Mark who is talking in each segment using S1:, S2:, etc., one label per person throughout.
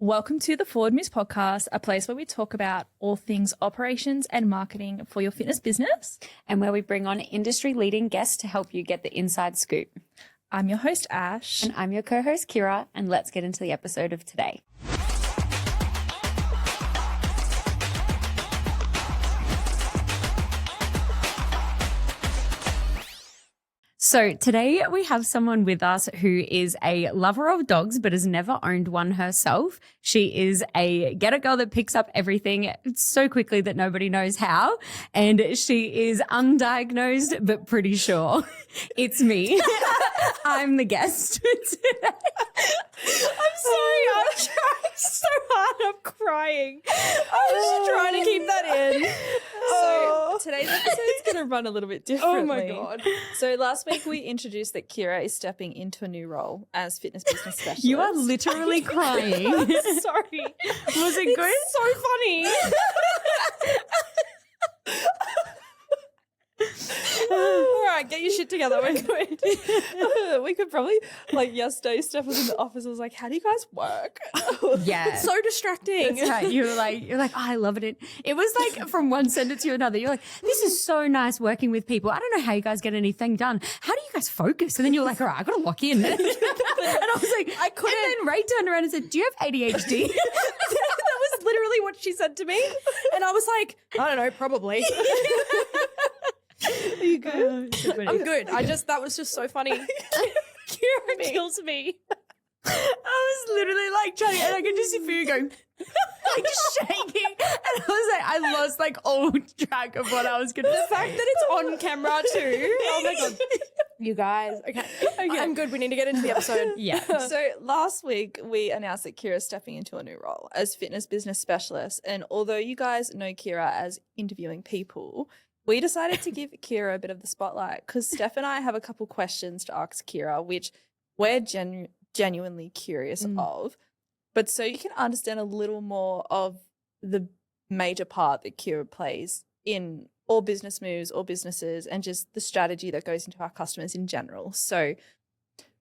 S1: Welcome to the Forward Moves podcast, a place where we talk about all things operations and marketing for your fitness business.
S2: And where we bring on industry-leading guests to help you get the inside scoop.
S1: I'm your host, Ash.
S2: And I'm your co-host, Keira. And let's get into the episode of today. So today we have someone with us who is a lover of dogs but has never owned one herself. She is a get-a girl that picks up everything so quickly that nobody knows how. And she is undiagnosed but pretty sure. It's me. I'm the guest today.
S1: I'm sorry, I'm trying so hard. I'm crying. I was just trying to keep that in. So today's episode is going to run a little bit differently.
S3: Oh my God.
S1: So last week we introduced that Keira is stepping into a new role as fitness business specialist.
S2: You are literally crying.
S1: I'm sorry.
S2: Was it good?
S1: It's so funny. All right, get your shit together. We're good. We could probably, like yesterday, Steph was in the office. I was like, how do you guys work?
S2: Yeah.
S1: It's so distracting.
S2: That's right. You're like, oh, I love it. It was like from one sentence to another. You're like, this is so nice working with people. I don't know how you guys get anything done. How do you guys focus? And then you're like, all right, I got to lock in. And I was like, I couldn't. And then Ray turned around and said, do you have ADHD?
S3: That was literally what she said to me. And I was like, I don't know, probably.
S1: Are you good?
S3: I'm good. That was just so funny.
S1: Keira kills me.
S2: I was literally like trying, and I could just see you going, like shaking. And I was like, I lost like all track of what I was going to say.
S3: The fact that it's on camera too. Oh my God. You guys. Okay. I'm good. We need to get into the episode.
S2: Yeah.
S1: So last week we announced that Keira's stepping into a new role as fitness business specialist. And although you guys know Keira as interviewing people, we decided to give Keira a bit of the spotlight because Steph and I have a couple questions to ask Keira, which we're genuinely curious of. But so you can understand a little more of the major part that Keira plays in all business moves, all businesses, and just the strategy that goes into our customers in general. So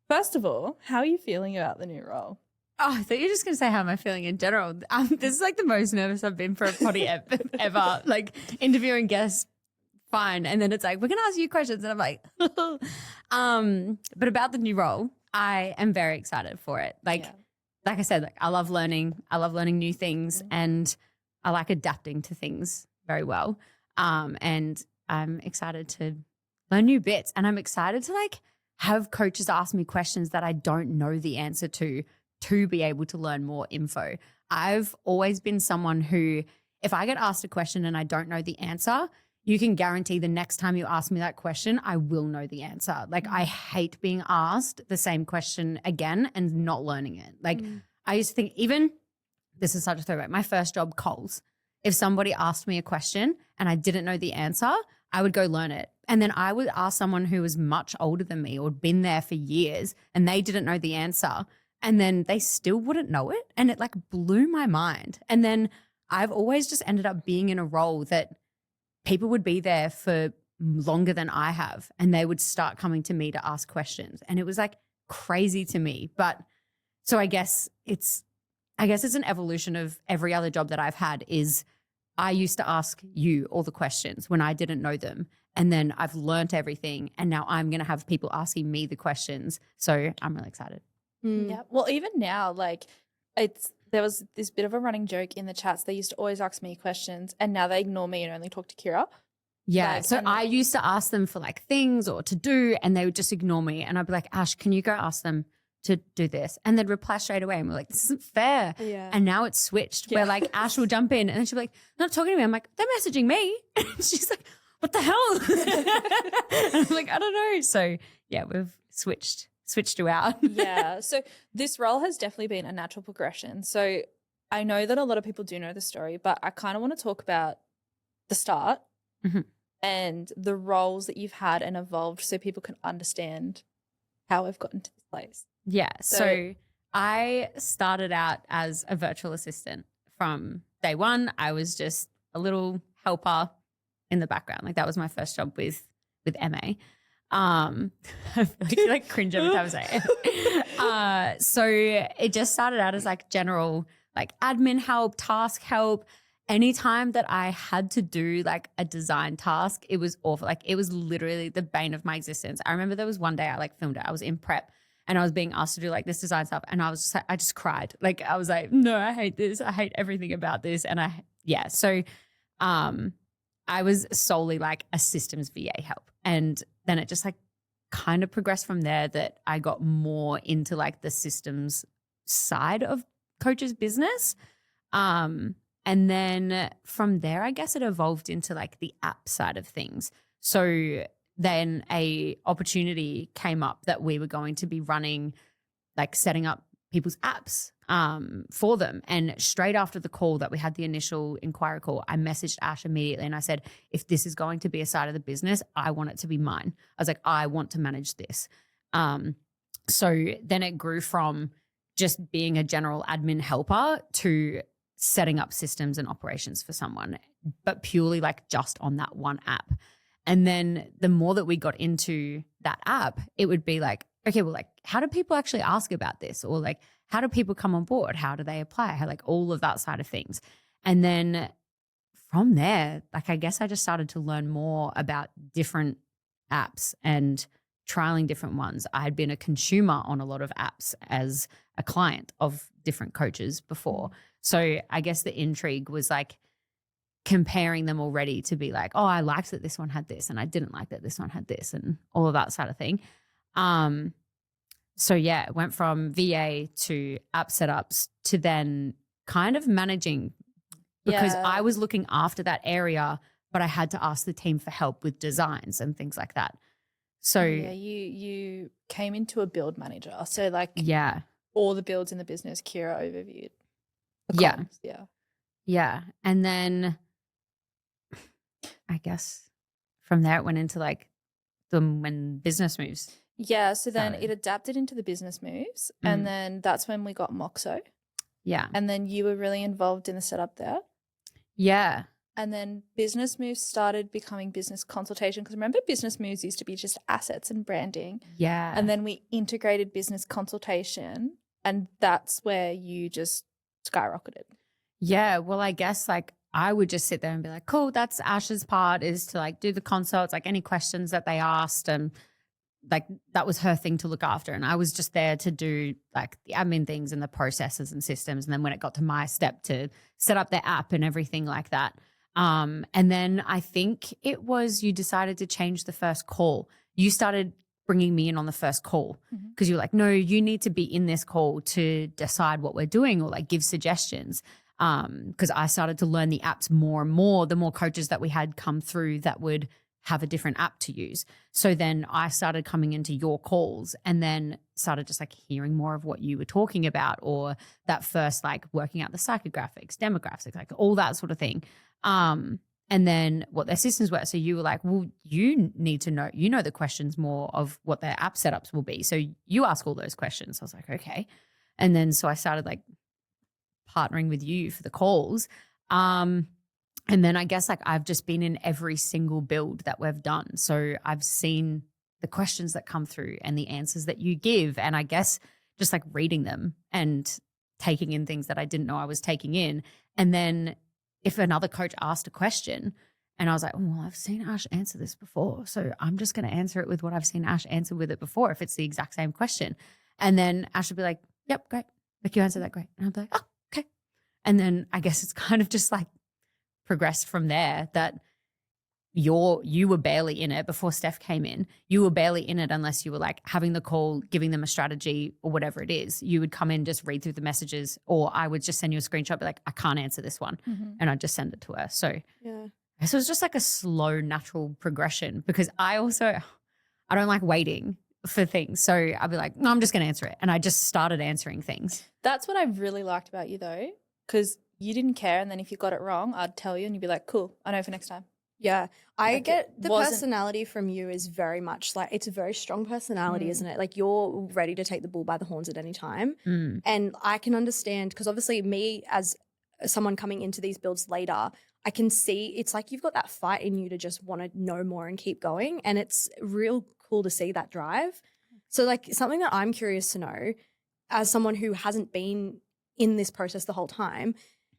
S1: first of all, how are you feeling about the new role?
S2: Oh, I thought you were just going to say how am I feeling in general. This is like the most nervous I've been for a potty ever. Like interviewing guests. Fine. And then it's like, we're going to ask you questions. And I'm like, but about the new role, I am very excited for it. Like I said, like I love learning. I love learning new things and I like adapting to things very well. And I'm excited to learn new bits and I'm excited to like have coaches ask me questions that I don't know the answer to be able to learn more info. I've always been someone who, if I get asked a question and I don't know the answer, you can guarantee the next time you ask me that question, I will know the answer. Like I hate being asked the same question again and not learning it. Like I used to think even, this is such a throwback, my first job, Coles, if somebody asked me a question and I didn't know the answer, I would go learn it. And then I would ask someone who was much older than me or had been there for years and they didn't know the answer and then they still wouldn't know it. And it like blew my mind. And then I've always just ended up being in a role that people would be there for longer than I have and they would start coming to me to ask questions. And it was like crazy to me. But so I guess it's an evolution of every other job that I've had is I used to ask you all the questions when I didn't know them. And then I've learnt everything and now I'm going to have people asking me the questions. So I'm really excited.
S1: Yeah. Well, even now, like there was this bit of a running joke in the chats. They used to always ask me questions and now they ignore me and only talk to Keira.
S2: Yeah.
S1: Like,
S2: so I used to ask them for like things or to do and they would just ignore me. And I'd be like, Ash, can you go ask them to do this? And they'd reply straight away. And we're like, this isn't fair.
S3: Yeah.
S2: And now it's switched where like Ash will jump in and then she'll be like, not talking to me. I'm like, they're messaging me. And she's like, what the hell? And I'm like, I don't know. So yeah, we've switched you out.
S1: Yeah. So this role has definitely been a natural progression. So I know that a lot of people do know the story, but I kind of want to talk about the start and the roles that you've had and evolved so people can understand how we've gotten to this place.
S2: Yeah. So I started out as a virtual assistant from day one. I was just a little helper in the background. Like that was my first job with MA. I feel like cringe every time I say it. So it just started out as like general like admin help, task help. Anytime that I had to do like a design task, it was awful. Like it was literally the bane of my existence. I remember there was one day I like filmed it. I was in prep and I was being asked to do like this design stuff. And I was just like, I just cried. Like I was like, no, I hate this. I hate everything about this. And so I was solely like a systems VA help. And then it just like kind of progressed from there that I got more into like the systems side of Coach's business. And then from there, I guess it evolved into like the app side of things. So then a opportunity came up that we were going to be running, like setting up people's apps for them. And straight after the call that we had, the initial inquiry call, I messaged Ash immediately and I said, if this is going to be a side of the business, I want it to be mine. I was like, I want to manage this. So then it grew from just being a general admin helper to setting up systems and operations for someone, but purely like just on that one app. And then the more that we got into that app, it would be like, okay, well, like, how do people actually ask about this? Or like, how do people come on board? How do they apply? How, like all of that side of things. And then from there, like, I guess I just started to learn more about different apps and trialing different ones. I had been a consumer on a lot of apps as a client of different coaches before. So I guess the intrigue was like comparing them already to be like, oh, I liked that this one had this and I didn't like that this one had this and all of that sort of thing. So yeah, it went from VA to app setups to then kind of managing because I was looking after that area, but I had to ask the team for help with designs and things like that. So
S1: yeah, you came into a build manager. So like all the builds in the business, Keira overviewed.
S2: Yeah. And then I guess from there it went into like when business moves.
S1: Yeah. So then it adapted into the business moves. And then that's when we got Moxo.
S2: Yeah.
S1: And then you were really involved in the setup there.
S2: Yeah.
S1: And then business moves started becoming business consultation. Because remember, business moves used to be just assets and branding.
S2: Yeah.
S1: And then we integrated business consultation. And that's where you just skyrocketed.
S2: Yeah. Well, I guess like I would just sit there and be like, cool, that's Ash's part, is to like do the consults, like any questions that they asked. And like that was her thing to look after. And I was just there to do like the admin things and the processes and systems. And then when it got to my step to set up their app and everything like that. And then I think it was you decided to change the first call. You started bringing me in on the first call because you were like, no, you need to be in this call to decide what we're doing or like give suggestions. Because I started to learn the apps more and more, the more coaches that we had come through that would have a different app to use. So then I started coming into your calls and then started just like hearing more of what you were talking about, or that first like working out the psychographics, demographics, like all that sort of thing. And then what their systems were. So you were like, well, you need to know, you know, the questions more of what their app setups will be. So you ask all those questions. I was like, okay. And then so I started like partnering with you for the calls. And then I guess like I've just been in every single build that we've done. So I've seen the questions that come through and the answers that you give. And I guess just like reading them and taking in things that I didn't know I was taking in. And then if another coach asked a question and I was like, oh, well, I've seen Ash answer this before, so I'm just going to answer it with what I've seen Ash answer with it before if it's the exact same question. And then Ash would be like, yep, great. Like you answered that great. And I'd be like, oh, okay. And then I guess it's kind of just like progressed from there that you were barely in it before Steph came in. You were barely in it unless you were like having the call, giving them a strategy or whatever it is. You would come in, just read through the messages, or I would just send you a screenshot, be like, I can't answer this one. And I'd just send it to her. So it was just like a slow, natural progression because I don't like waiting for things. So I'd be like, no, I'm just going to answer it. And I just started answering things.
S1: That's what I really liked about you though, because you didn't care. And then if you got it wrong, I'd tell you and you'd be like, cool, I know for next time.
S3: Yeah, I
S1: Like,
S3: get
S1: it
S3: the
S1: wasn't-
S3: personality from you is very much like, it's a very strong personality, isn't it? Like you're ready to take the bull by the horns at any time. And I can understand, because obviously me as someone coming into these builds later, I can see it's like you've got that fight in you to just want to know more and keep going. And it's real cool to see that drive. So like something that I'm curious to know as someone who hasn't been in this process the whole time,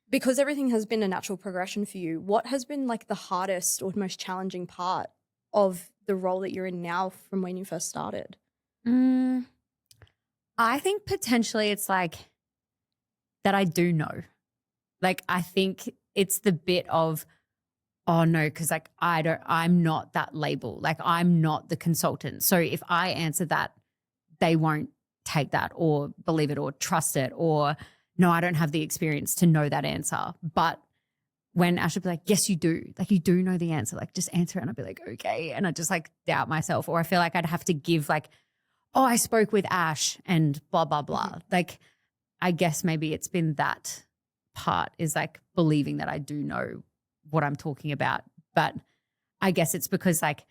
S3: because everything has been a natural progression for you, what has been like the hardest or most challenging part of the role that you're in now from when you first started?
S2: I think potentially it's like that I do know. Like, I think it's the bit of, oh no, because like I'm not that label. Like, I'm not the consultant. So if I answer that, they won't take that or believe it or trust it, or no, I don't have the experience to know that answer. But when Ash would be like, yes, you do. Like, you do know the answer. Like, just answer it. And I'd be like, okay. And I just like doubt myself. Or I feel like I'd have to give like, oh, I spoke with Ash and blah, blah, blah. Like, I guess maybe it's been that part is like believing that I do know what I'm talking about. But I guess it's because like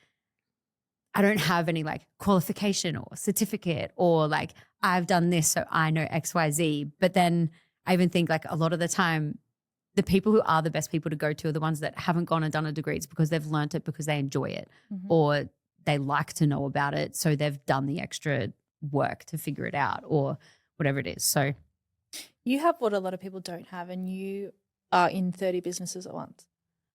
S2: I don't have any like qualification or certificate or like I've done this so I know XYZ. But then I even think like a lot of the time the people who are the best people to go to are the ones that haven't gone and done a degree. It's because they've learnt it because they enjoy it or they like to know about it. So they've done the extra work to figure it out or whatever it is. So
S1: you have what a lot of people don't have, and you are in 30 businesses at once.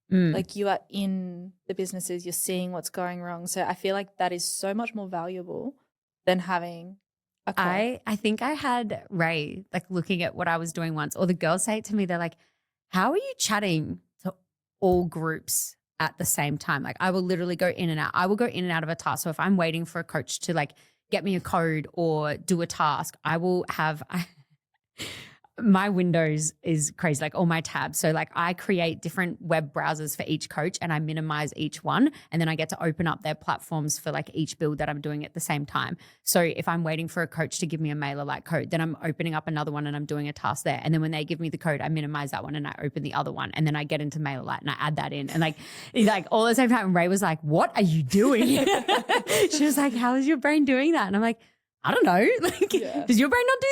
S1: Like, you are in the businesses, you're seeing what's going wrong. So I feel like that is so much more valuable than having a call.
S2: I think I had Ray like looking at what I was doing once, or the girls say it to me, they're like, how are you chatting to all groups at the same time? Like, I will literally go in and out. I will go in and out of a task. So if I'm waiting for a coach to like get me a code or do a task, I will have my Windows is crazy, like all my tabs. So like I create different web browsers for each coach and I minimize each one. And then I get to open up their platforms for like each build that I'm doing at the same time. So if I'm waiting for a coach to give me a MailerLite code, then I'm opening up another one and I'm doing a task there. And then when they give me the code, I minimize that one and I open the other one. And then I get into MailerLite and I add that in. And like all at the same time, and Ray was like, what are you doing? She was like, how is your brain doing that? And I'm like, I don't know. Like, does your brain not do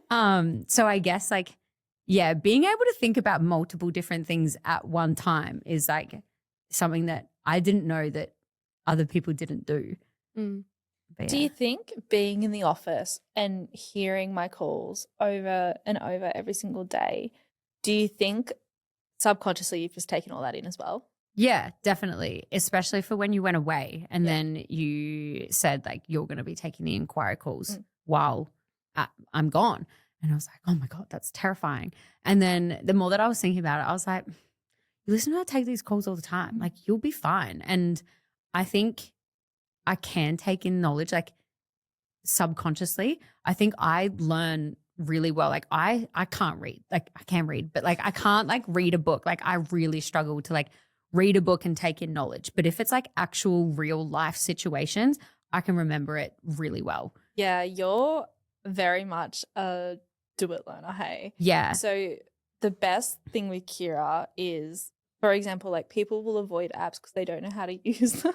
S2: this? So I guess like, yeah, being able to think about multiple different things at one time is like something that I didn't know that other people didn't do. But,
S1: Do you think being in the office and hearing my calls over and over every single day, do you think subconsciously you've just taken all that in as well?
S2: Yeah, definitely. Especially for when you went away and then you said like you're going to be taking the inquiry calls while I'm gone. And I was like, oh my God, that's terrifying. And then the more that I was thinking about it, I was like, you listen to her take these calls all the time. Like, you'll be fine. And I think I can take in knowledge like subconsciously. I think I learn really well. Like I can't read. Like I can read, but like I can't like read a book. Like I really struggle to like read a book and take in knowledge. But if it's like actual real life situations, I can remember it really well.
S1: Yeah, you're very much a do-it learner, hey?
S2: Yeah.
S1: So the best thing with Keira is, for example, like people will avoid apps because they don't know how to use them.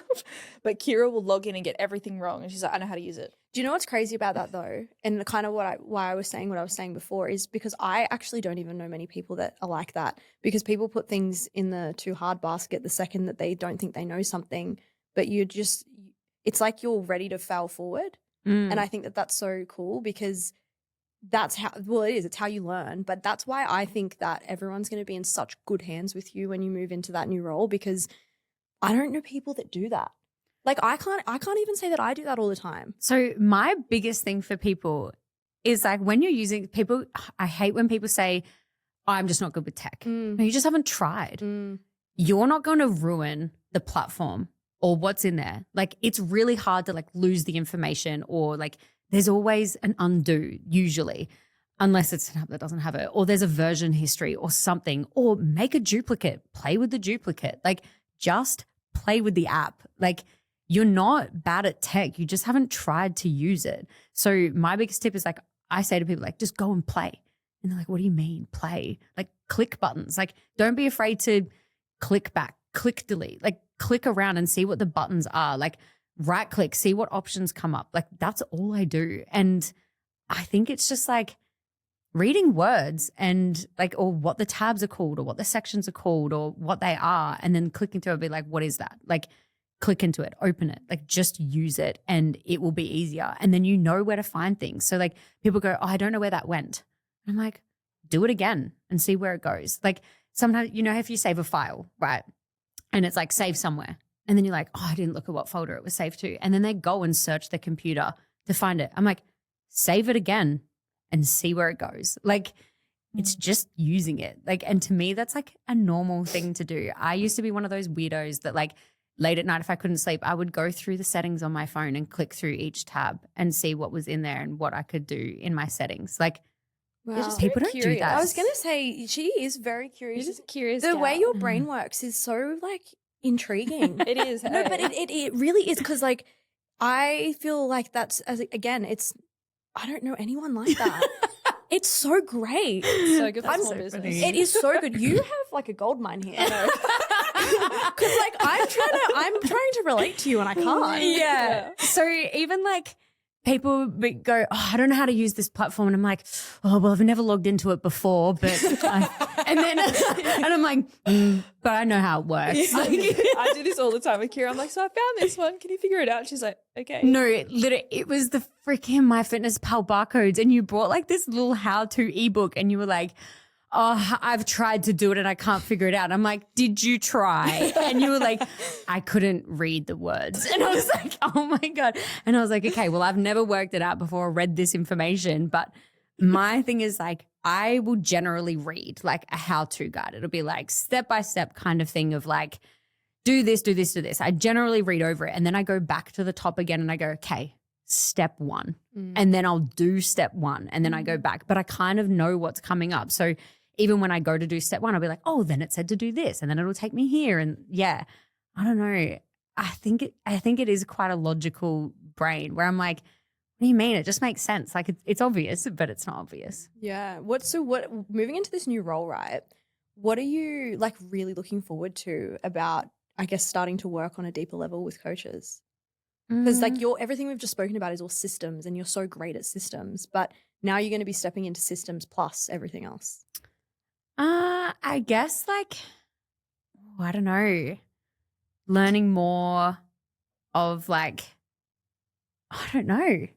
S1: But Keira will log in and get everything wrong. And she's like, I know how to use it.
S3: Do you know what's crazy about that though? And kind of why I was saying what I was saying before is because I actually don't even know many people that are like that, because people put things in the too hard basket the second that they don't think they know something, but it's like you're ready to fail forward. And I think that that's so cool because that's how, well, it is, it's how you learn. But that's why I think that everyone's going to be in such good hands with you when you move into that new role, because I don't know people that do that. Like I can't even say that I do that all the time.
S2: So my biggest thing for people is like when you're using people, I hate when people say, oh, I'm just not good with tech. No, you just haven't tried. You're not going to ruin the platform or what's in there. Like it's really hard to like lose the information, or like there's always an undo usually, unless it's an app that doesn't have it, or there's a version history or something, or make a duplicate, play with the duplicate. Like just play with the app. Like you're not bad at tech. You just haven't tried to use it. So my biggest tip is like, I say to people like, just go and play. And they're like, what do you mean play? Like click buttons. Like don't be afraid to click back, click delete, like click around and see what the buttons are. Like right click, see what options come up. Like that's all I do. And I think it's just like reading words and like, or what the tabs are called or what the sections are called or what they are. And then clicking through it, be like, what is that? Like click into it, open it, like just use it and it will be easier. And then you know where to find things. So like people go, oh, I don't know where that went. I'm like, do it again and see where it goes. Like sometimes, you know, if you save a file, right? And it's like save somewhere. And then you're like, oh, I didn't look at what folder it was saved to. And then they go and search their computer to find it. I'm like, save it again and see where it goes. Like it's just using it. Like, and to me, that's like a normal thing to do. I used to be one of those weirdos that like late at night, if I couldn't sleep, I would go through the settings on my phone and click through each tab and see what was in there and what I could do in my settings. Like,
S3: Wow.
S2: people don't do that.
S3: I was going to say, she is very curious.
S1: You're just curious.
S3: The way your brain works is so like intriguing.
S1: It is.
S3: No, but it really is, because like I feel like that's, again, it's, I don't know anyone like that. It's so great.
S1: So good for
S3: I'm
S1: small
S3: so
S1: business.
S3: It is so good. You have like a gold mine here. Because like I'm trying to relate to you and I can't.
S2: Yeah. So even like people go, oh, I don't know how to use this platform. And I'm like, oh, well, I've never logged into it before. But and I'm like, but I know how it works.
S1: I do this all the time with Keira. I'm like, so I found this one. Can you figure it out? She's like, okay.
S2: No, literally, it was the freaking MyFitnessPal barcodes. And you brought like this little how-to ebook and you were like, oh, I've tried to do it and I can't figure it out. I'm like, did you try? And you were like, I couldn't read the words. And I was like, oh my God. And I was like, okay, well, I've never worked it out before or read this information. But my thing is like, I will generally read like a how-to guide. It'll be like step-by-step kind of thing of like, do this, do this, do this. I generally read over it and then I go back to the top again and I go, okay, step 1. And then I'll do step 1 and then I go back. But I kind of know what's coming up. So even when I go to do step 1, I'll be like, oh, then it said to do this and then it'll take me here. And yeah, I don't know. I think it is quite a logical brain where I'm like, what do you mean? It just makes sense. Like it's obvious, but it's not obvious.
S3: Yeah. Moving into this new role, right? What are you like really looking forward to about, I guess, starting to work on a deeper level with coaches? Because like everything we've just spoken about is all systems and you're so great at systems, but now you're going to be stepping into systems plus everything else.
S2: I guess like, I don't know, learning more of like, I don't know.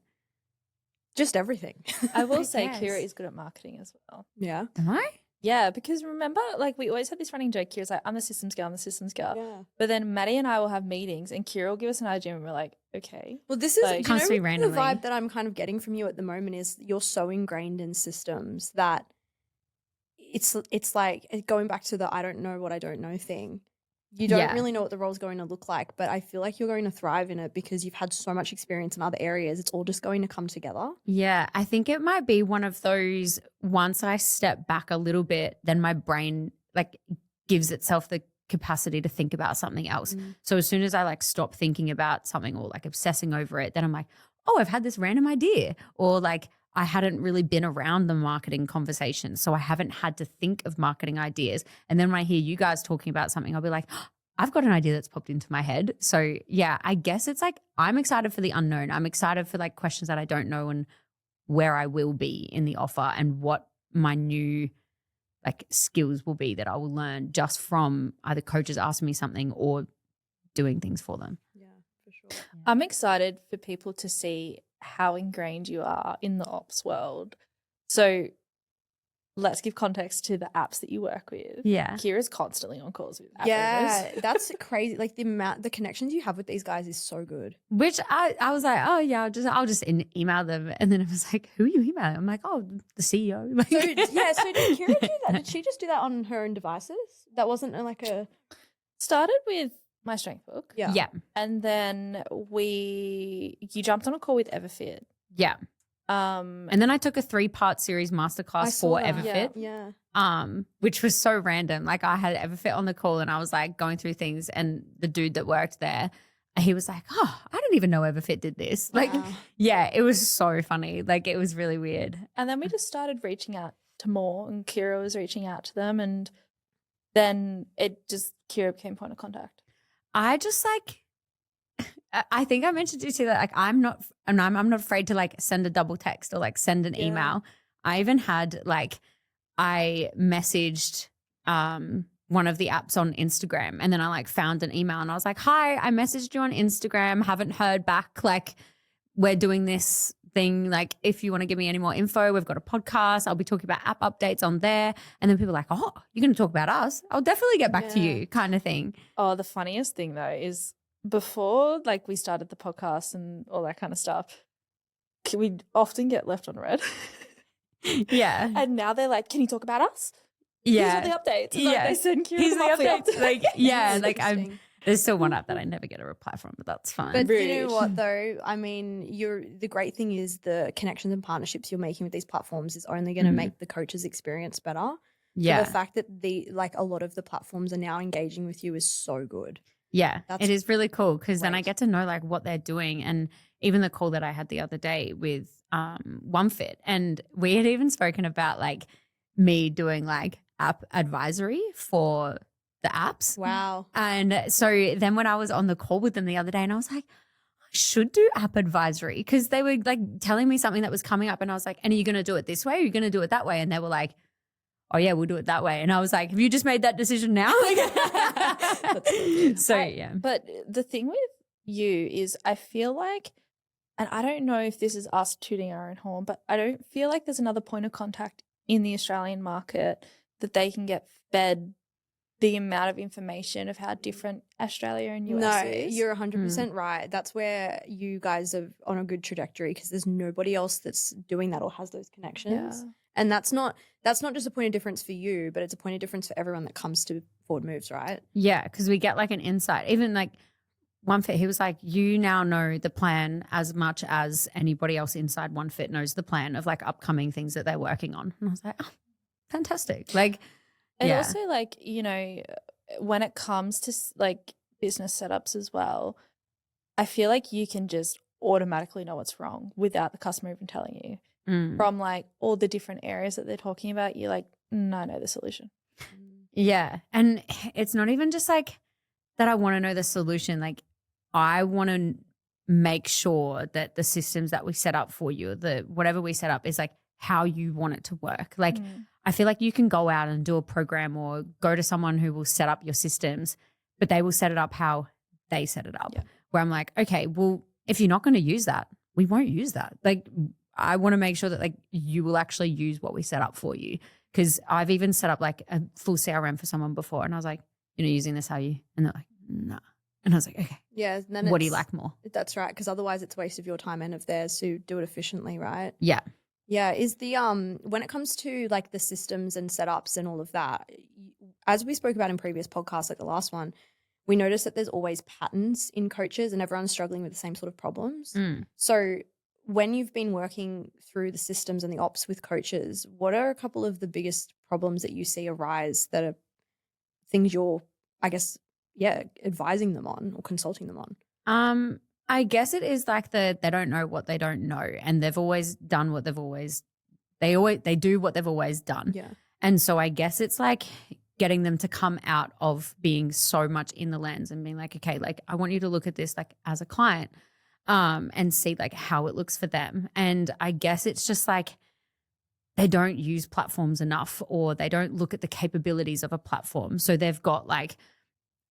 S3: Just everything.
S1: I will say Keira is good at marketing as well.
S3: Yeah.
S2: Am I?
S1: Yeah, because remember, like we always had this running joke. Keira's like, I'm the systems girl, I'm the systems girl.
S3: Yeah.
S1: But then Maddie and I will have meetings and Keira will give us an idea and we're like, okay.
S3: Well, this is
S1: Like,
S3: do you
S2: Can't be
S3: know
S2: randomly.
S3: the vibe that I'm kind of getting from you at the moment is you're so ingrained in systems that it's like going back to the I don't know what I don't know thing. You don't really know what the role's going to look like, but I feel like you're going to thrive in it because you've had so much experience in other areas. It's all just going to come together.
S2: Yeah, I think it might be one of those, once I step back a little bit, then my brain like gives itself the capacity to think about something else. So as soon as I like stop thinking about something or like obsessing over it, then I'm like, oh, I've had this random idea, or like I hadn't really been around the marketing conversation, so I haven't had to think of marketing ideas. And then when I hear you guys talking about something, I'll be like, oh, I've got an idea that's popped into my head. So yeah, I guess it's like I'm excited for the unknown. I'm excited for like questions that I don't know and where I will be in the offer and what my new like skills will be that I will learn just from either coaches asking me something or doing things for them.
S3: Yeah, for sure.
S1: I'm excited for people to see how ingrained you are in the ops world. So let's give context to the apps that you work with.
S2: Yeah.
S1: Keira's constantly on calls with app
S3: Yeah,
S1: owners.
S3: that's crazy. Like the connections you have with these guys is so good.
S2: Which I was like, oh yeah, I'll just email them. And then it was like, who are you emailing? I'm like, oh, the CEO. Like,
S3: So did Keira do that? Did she just do that on her own devices? That wasn't like a
S1: Started with my strength book.
S3: yeah.
S2: Yeah.
S1: And then you jumped on a call with Everfit.
S2: Yeah. And then I took a 3-part series masterclass for Everfit.
S3: Yeah.
S2: Which was so random. Like I had Everfit on the call and I was like going through things, and the dude that worked there, he was like, oh, I didn't even know Everfit did this. Like, yeah, it was so funny. Like it was really weird.
S1: And then we just started reaching out to more, and Keira was reaching out to them, and then Keira became point of contact.
S2: I just like, I think I mentioned to you too that like I'm not afraid to like send a double text or like send an email. I even had like, I messaged one of the apps on Instagram, and then I like found an email and I was like, hi, I messaged you on Instagram, haven't heard back. Like we're doing this thing. Like, if you want to give me any more info, we've got a podcast. I'll be talking about app updates on there. And then people are like, oh, you're going to talk about us? I'll definitely get back to you, kind of thing.
S1: Oh, the funniest thing though is before like we started the podcast and all that kind of stuff, we'd often get left on red.
S2: Yeah.
S1: And now they're like, can you talk about us?
S2: Yeah.
S1: These are the updates. And like, they send Keira
S2: Here's the updates.
S1: update.
S2: Like, yeah, like
S3: Interesting.
S2: there's still one app that I never get a reply from, but that's fine.
S3: But you know
S1: Rude.
S3: what though? I mean, the great thing is the connections and partnerships you're making with these platforms is only going to make the coaches' experience better.
S2: yeah.
S3: So the fact that a lot of the platforms are now engaging with you is so good.
S2: Yeah,
S3: That's
S2: it is really cool because then I
S3: great.
S2: get to know like what they're doing. And even the call that I had the other day with OneFit, and we had even spoken about like me doing like app advisory for the apps.
S3: Wow.
S2: And so then when I was on the call with them the other day and I was like, I should do app advisory because they were like telling me something that was coming up and I was like, and are you going to do it this way or are you going to do it that way? And they were like, oh yeah, we'll do it that way. And I was like, have you just made that decision now? Yeah.
S1: But the thing with you is I feel like, and I don't know if this is us tooting our own horn, but I don't feel like there's another point of contact in the Australian market that they can get fed the amount of information of how different Australia and US is.
S3: You're 100% right. That's where you guys are on a good trajectory because there's nobody else that's doing that or has those connections.
S1: Yeah.
S3: And that's not just a point of difference for you, but it's a point of difference for everyone that comes to Forward Moves, right?
S2: Yeah, because we get like an insight. Even like OneFit, he was like, you now know the plan as much as anybody else inside OneFit knows the plan of like upcoming things that they're working on. And I was like, oh, fantastic. Like,
S1: And
S2: yeah.
S1: also like, you know, when it comes to like business setups as well, I feel like you can just automatically know what's wrong without the customer even telling you. From like all the different areas that they're talking about, you're like, I know the solution.
S2: Yeah. And it's not even just like that I want to know the solution. Like I want to make sure that the systems that we set up for you, whatever we set up is like how you want it to work. Like I feel like you can go out and do a program or go to someone who will set up your systems, but they will set it up how they set it up.
S1: Yeah.
S2: Where I'm like, okay, well, if you're not going to use that, we won't use that. Like I want to make sure that like you will actually use what we set up for you. Because I've even set up like a full CRM for someone before. And I was like, you're not using this, are you? And they're like, no. And I was like, okay.
S3: Yeah. And then
S2: What do you like more?
S3: That's right. Because otherwise it's a waste of your time and of theirs to do it efficiently, right?
S2: Yeah.
S3: Yeah. Is the when it comes to like the systems and setups and all of that, as we spoke about in previous podcasts, like the last one, we noticed that there's always patterns in coaches and everyone's struggling with the same sort of problems. So when you've been working through the systems and the ops with coaches, what are a couple of the biggest problems that you see arise that are things you're, I guess, advising them on or consulting them on?
S2: I guess it is like they don't know what they don't know, and they've always done what they do what they've always done.
S3: Yeah.
S2: And so I guess it's like getting them to come out of being so much in the lens and being like, okay, like I want you to look at this like as a client. And see like how it looks for them. And I guess it's just like they don't use platforms enough or they don't look at the capabilities of a platform. So they've got like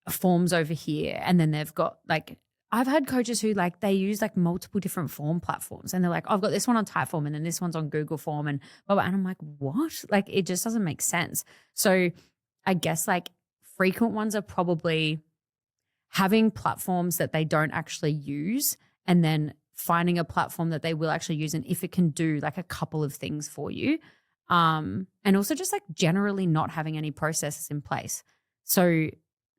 S2: forms over here and then they've got like I've had coaches who like they use like multiple different form platforms and they're like, I've got this one on Typeform and then this one's on Google Form and blah, blah. And I'm like, what? Like it just doesn't make sense. So I guess like frequent ones are probably having platforms that they don't actually use and then finding a platform that they will actually use and if it can do like a couple of things for you. And also just like generally not having any processes in place. So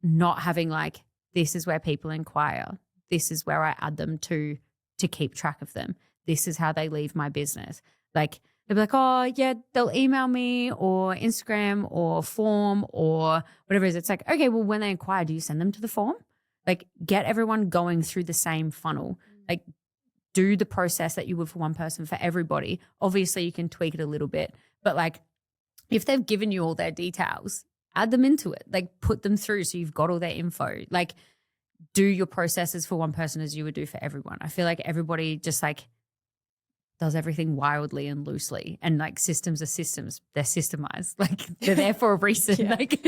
S2: not having like, this is where people inquire. This is where I add them to keep track of them. This is how they leave my business. Like they'll be like, oh yeah, they'll email me or Instagram or form or whatever it is. It's like, okay, well when they inquire, do you send them to the form? Like get everyone going through the same funnel. Like do the process that you would for one person for everybody. Obviously you can tweak it a little bit, but like if they've given you all their details, add them into it, like put them through so you've got all their info. Like do your processes for one person as you would do for everyone. I feel like everybody just like does everything wildly and loosely, and like systems are systems. They're systemized. Like they're there for a reason.
S3: Yeah.
S2: Like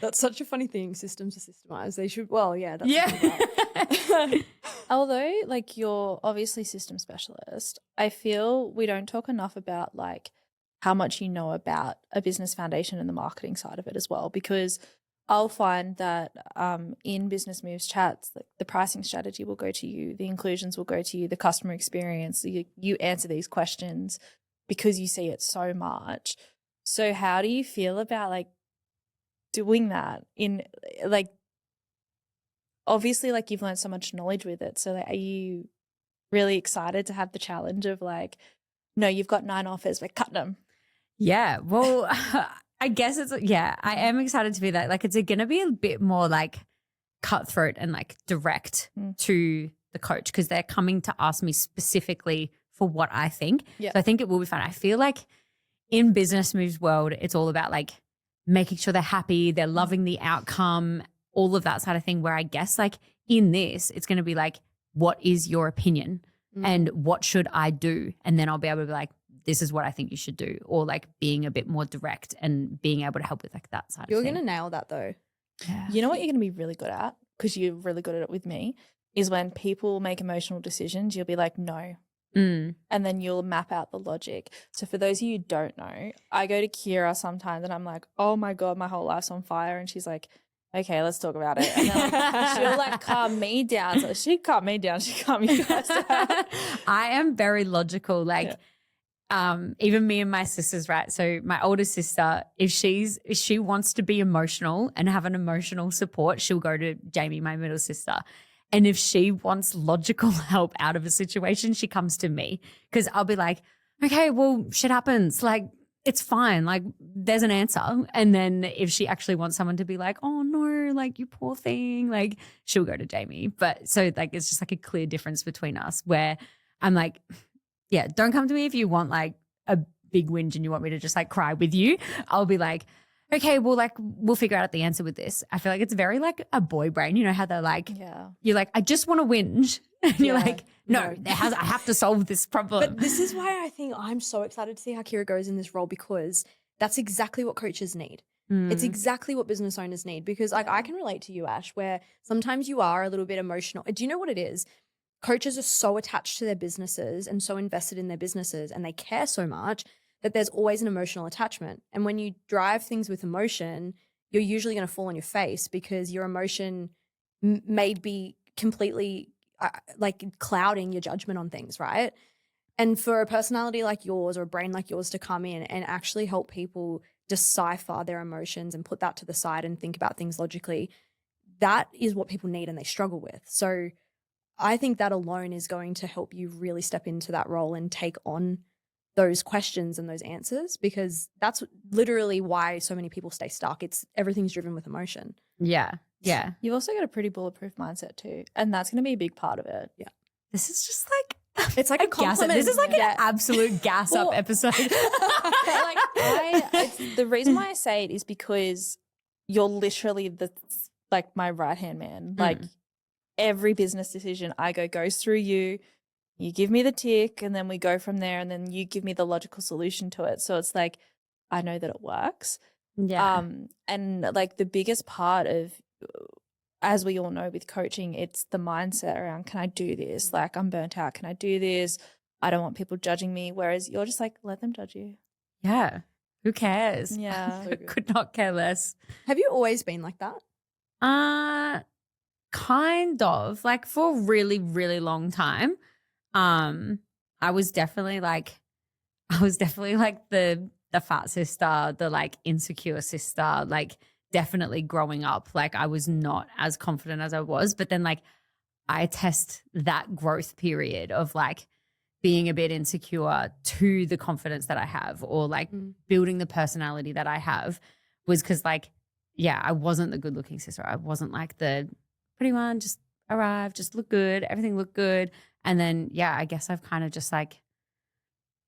S3: That's such a funny thing. Systems are systemized. They should. Well, yeah. That's
S2: yeah.
S1: Although, like, you're obviously system specialist, I feel we don't talk enough about like how much you know about a business foundation and the marketing side of it as well, because I'll find that in Business Moves chats, the pricing strategy will go to you, the inclusions will go to you, the customer experience, you answer these questions because you see it so much. So how do you feel about like doing that in like, obviously like you've learned so much knowledge with it. So like, are you really excited to have the challenge of like, no, you've got 9 offers, we're cutting them?
S2: Yeah. Well, I guess I am excited to be that. Like, it's going to be a bit more like cutthroat and like direct to the coach, because they're coming to ask me specifically for what I think.
S1: Yeah.
S2: So I think it will be fun. I feel like in Business Moves world, it's all about like making sure they're happy, they're loving the outcome, all of that sort of thing, where I guess like in this, it's going to be like, what is your opinion and what should I do? And then I'll be able to be like, this is what I think you should do, or like being a bit more direct and being able to help with like that side of
S3: You're
S2: thing.
S3: going to nail that though.
S2: Yeah.
S1: You know what you're going to be really good at, because you're really good at it with me, is when people make emotional decisions, you'll be like, no. And then you'll map out the logic. So for those of you who don't know, I go to Keira sometimes and I'm like, oh my God, my whole life's on fire. And she's like, okay, let's talk about it. And then like, she'll like calm me down. So she calmed me down. She calmed you guys down.
S2: I am very logical. Like, even me and my sisters, right? So my older sister, if she wants to be emotional and have an emotional support, she'll go to Jamie, my middle sister. And if she wants logical help out of a situation, she comes to me, because I'll be like, okay, well, shit happens. Like, it's fine. Like, there's an answer. And then if she actually wants someone to be like, oh no, like, you poor thing, like, she'll go to Jamie. But so like, it's just like a clear difference between us, where I'm like, yeah, don't come to me if you want like a big whinge and you want me to just like cry with you. I'll be like, okay, well, like, we'll figure out the answer with this. I feel like it's very like a boy brain. You know how they're like, you're like, I just want to whinge. And you're like, no, I have to solve this problem.
S3: But this is why I think I'm so excited to see how Keira goes in this role, because that's exactly what coaches need. It's exactly what business owners need, because like I can relate to you, Ash, where sometimes you are a little bit emotional. Do you know what it is? Coaches are so attached to their businesses and so invested in their businesses, and they care so much that there's always an emotional attachment. And when you drive things with emotion, you're usually going to fall on your face, because your emotion may be completely like clouding your judgment on things, right? And for a personality like yours or a brain like yours to come in and actually help people decipher their emotions and put that to the side and think about things logically, that is what people need and they struggle with. So I think that alone is going to help you really step into that role and take on those questions and those answers, because that's literally why so many people stay stuck. Everything's driven with emotion.
S2: Yeah. Yeah.
S1: You've also got a pretty bulletproof mindset too. And that's going to be a big part of it.
S3: Yeah.
S2: This is just like,
S3: it's like a
S2: gas up.
S3: compliment.
S2: This is like an absolute gas up episode.
S1: The reason why I say it is because you're literally like my right-hand man. Like every business decision I goes through you. You give me the tick and then we go from there, and then you give me the logical solution to it. So it's like, I know that it works.
S2: Yeah.
S1: And like the biggest part of, as we all know with coaching, it's the mindset around, can I do this? Like, I'm burnt out. Can I do this? I don't want people judging me. Whereas you're just like, let them judge you.
S2: Yeah. Who cares?
S1: Yeah.
S2: I could not care less.
S3: Have you always been like that?
S2: Kind of. Like for a really, really long time. I was definitely like the fat sister, the like insecure sister, like definitely growing up. Like I was not as confident as I was, but then like I test that growth period of like being a bit insecure to the confidence that I have, or like building the personality that I have, was because like, yeah, I wasn't the good looking sister. I wasn't like the pretty one, just arrive, just look good, everything looked good. And then, yeah, I guess I've kind of just like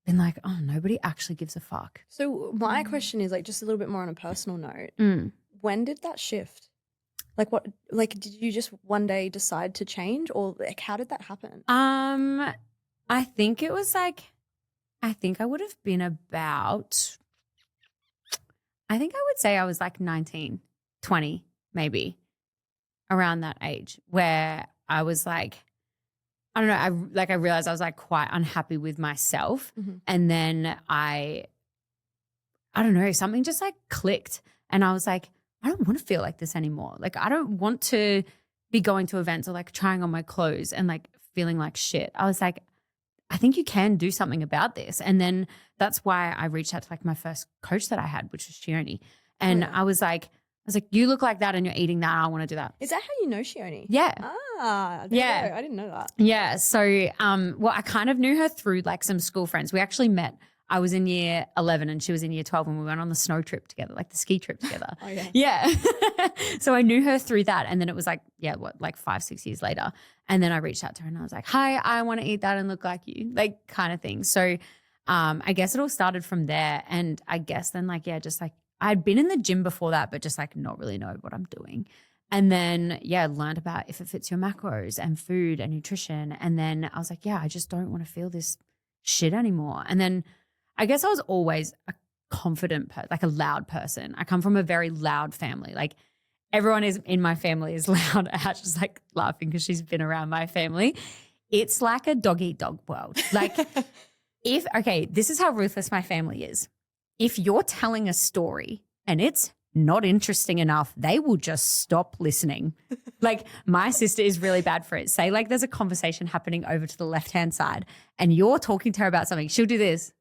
S2: been like, oh, nobody actually gives a fuck.
S3: So my question is like just a little bit more on a personal note. When did that shift? Like what, like did you just one day decide to change, or like how did that happen?
S2: I think it was like, I think I would have been about, I think I would say I was like 19, 20 maybe, around that age, where I was like, I don't know, I realized I was like quite unhappy with myself. And then I don't know, something just like clicked and I was like, I don't want to feel like this anymore. Like I don't want to be going to events or like trying on my clothes and like feeling like shit. I was like, I think you can do something about this. And then that's why I reached out to like my first coach that I had, which was Shioni. And I was like, you look like that and you're eating that. I want to do that.
S3: Is that how you know Shioni?
S2: Yeah.
S3: I didn't know that.
S2: Yeah. So, well, I kind of knew her through like some school friends. We actually met. I was in year 11 and she was in year 12 and we went on the snow trip together, like the ski trip together.
S3: Oh, yeah.
S2: Yeah. So I knew her through that. And then it was like, like 5-6 years later. And then I reached out to her and I was like, hi, I want to eat that and look like you, like kind of thing. So I guess it all started from there. And I guess then like, just like I'd been in the gym before that, but just like not really know what I'm doing. And then, learned about if it fits your macros and food and nutrition. And then I was like, I just don't want to feel this shit anymore. And then I guess I was always a confident like a loud person. I come from a very loud family. Like everyone in my family is loud. Ash is like laughing because she's been around my family. It's like a dog eat dog world. Like this is how ruthless my family is. If you're telling a story and it's not interesting enough, they will just stop listening. Like my sister is really bad for it. Say like there's a conversation happening over to the left-hand side and you're talking to her about something. She'll do this.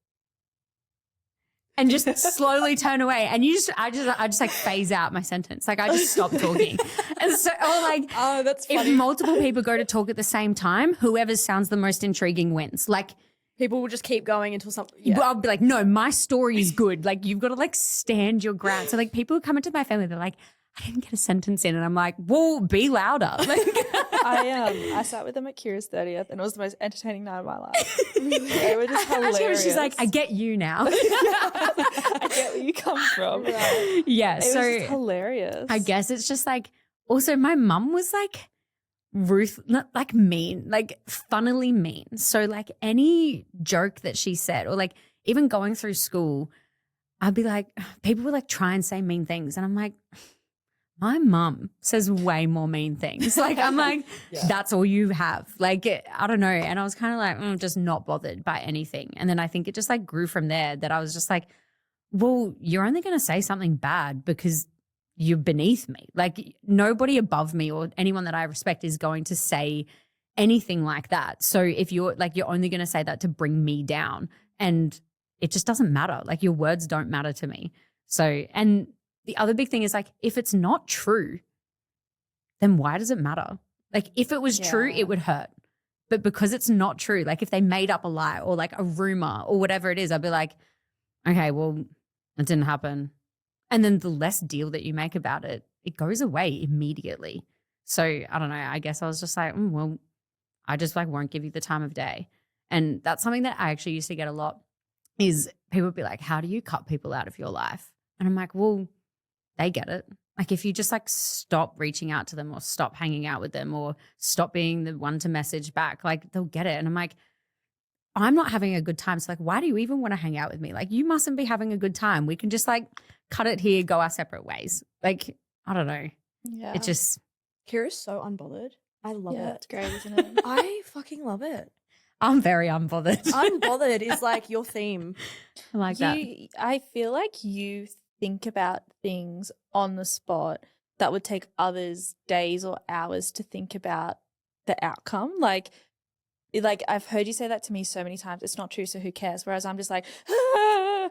S2: And just slowly turn away. And I just like phase out my sentence. Like I just stop talking. And so,
S3: oh, that's funny.
S2: If multiple people go to talk at the same time, whoever sounds the most intriguing wins. Like
S3: people will just keep going until something. Yeah.
S2: I'll be like, no, my story is good. Like you've got to like stand your ground. So like people who come into my family, they're like, I didn't get a sentence in. And I'm like, well, be louder. Like
S1: I sat with them at Keira's 30th and it was the most entertaining night of my life. They were just hilarious.
S2: She's like, I get you now.
S1: I get where you come from. Right.
S2: Yeah.
S1: It was just hilarious.
S2: I guess it's just like, also my mum was like not like mean, like funnily mean. So like any joke that she said or like even going through school, I'd be like, people would like try and say mean things. And I'm like, my mum says way more mean things. Like, I'm like, that's all you have. Like, I don't know. And I was kind of like, just not bothered by anything. And then I think it just like grew from there that I was just like, well, you're only going to say something bad because you're beneath me. Like nobody above me or anyone that I respect is going to say anything like that. So if you're like, you're only going to say that to bring me down and it just doesn't matter. Like your words don't matter to me. So, and the other big thing is like, if it's not true, then why does it matter? Like if it was true, it would hurt. But because it's not true, like if they made up a lie or like a rumor or whatever it is, I'd be like, okay, well, it didn't happen. And then the less deal that you make about it, it goes away immediately. So I don't know. I guess I was just like, well, I just like won't give you the time of day. And that's something that I actually used to get a lot is people would be like, how do you cut people out of your life? And I'm like, well, they get it. Like if you just like stop reaching out to them or stop hanging out with them or stop being the one to message back, like they'll get it. And I'm like, I'm not having a good time. So like, why do you even want to hang out with me? Like you mustn't be having a good time. We can just like cut it here, go our separate ways. Like, I don't know.
S1: Yeah.
S2: It just.
S3: Kira's so unbothered. I love it.
S1: It's great, isn't it?
S3: I fucking love it.
S2: I'm very unbothered.
S3: Unbothered is like your theme.
S2: I like that.
S1: I feel like you think about things on the spot that would take others days or hours to think about the outcome. Like I've heard you say that to me so many times. It's not true, so who cares? Whereas I'm just like,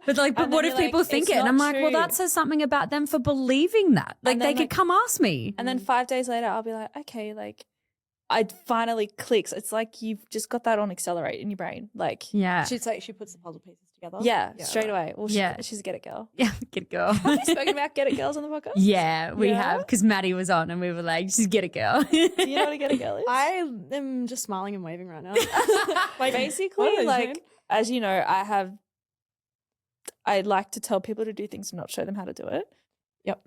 S2: but what if people think it? And I'm like, well, that says something about them for believing that. Like they could come ask me.
S1: And then 5 days later, I'll be like, okay, like it finally clicks. It's like you've just got that on accelerate in your brain. Like,
S2: yeah.
S3: She'd say she puts the puzzle pieces together.
S1: Yeah, straight away. Well, she's a Get It girl.
S2: Yeah, Get It girl.
S1: Have you spoken about Get It girls on the podcast?
S2: Yeah, we have. Because Maddie was on and we were like, she's Get It girl.
S1: Do you know what a Get It girl is?
S3: I am just smiling and waving right now.
S1: Like basically, like, as you know, I like to tell people to do things and not show them how to do it.
S3: Yep.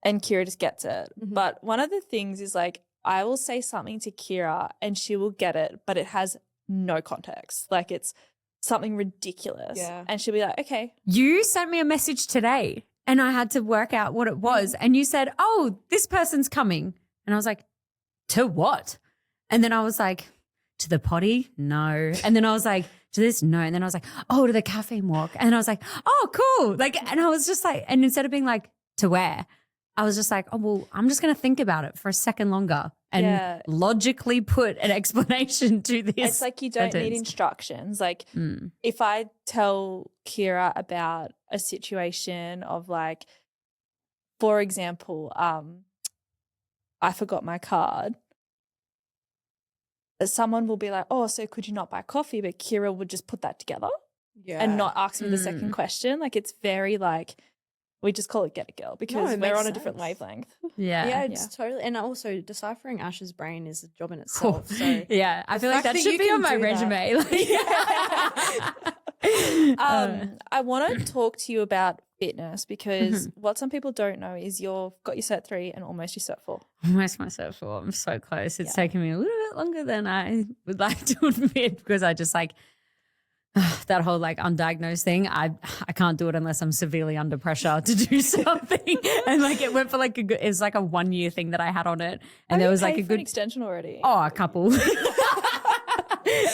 S1: And Keira just gets it.
S3: Mm-hmm.
S1: But one of the things is like, I will say something to Keira and she will get it, but it has no context. Like it's something ridiculous.
S3: Yeah.
S1: And she'll be like, okay.
S2: You sent me a message today and I had to work out what it was. And you said, oh, this person's coming. And I was like, to what? And then I was like, to the potty? No. And then I was like, to this? No. And then I was like, oh, to the caffeine walk. And then I was like, oh, cool. Like, and I was just like, and instead of being like, to where? I was just like, oh, well, I'm just going to think about it for a second longer and logically put an explanation to this.
S1: It's like you don't need instructions. Like if I tell Keira about a situation of like, for example, I forgot my card. Someone will be like, oh, so could you not buy coffee? But Keira would just put that together and not ask me the second question. Like it's very like, we just call it get it girl because we're on a different wavelength.
S3: Yeah, it's totally. And also deciphering Ash's brain is a job in itself. So
S2: yeah, I feel like that should be on my resume.
S1: I want to talk to you about fitness because what some people don't know is you've got your Cert 3 and almost your Cert 4.
S2: Almost my Cert 4. I'm so close. It's taken me a little bit longer than I would like to admit because I just like that whole like undiagnosed thing. I can't do it unless I'm severely under pressure to do something. And like it went for like it was like a 1 year thing that I had on it. And there was like a good
S1: extension already.
S2: Oh, a couple.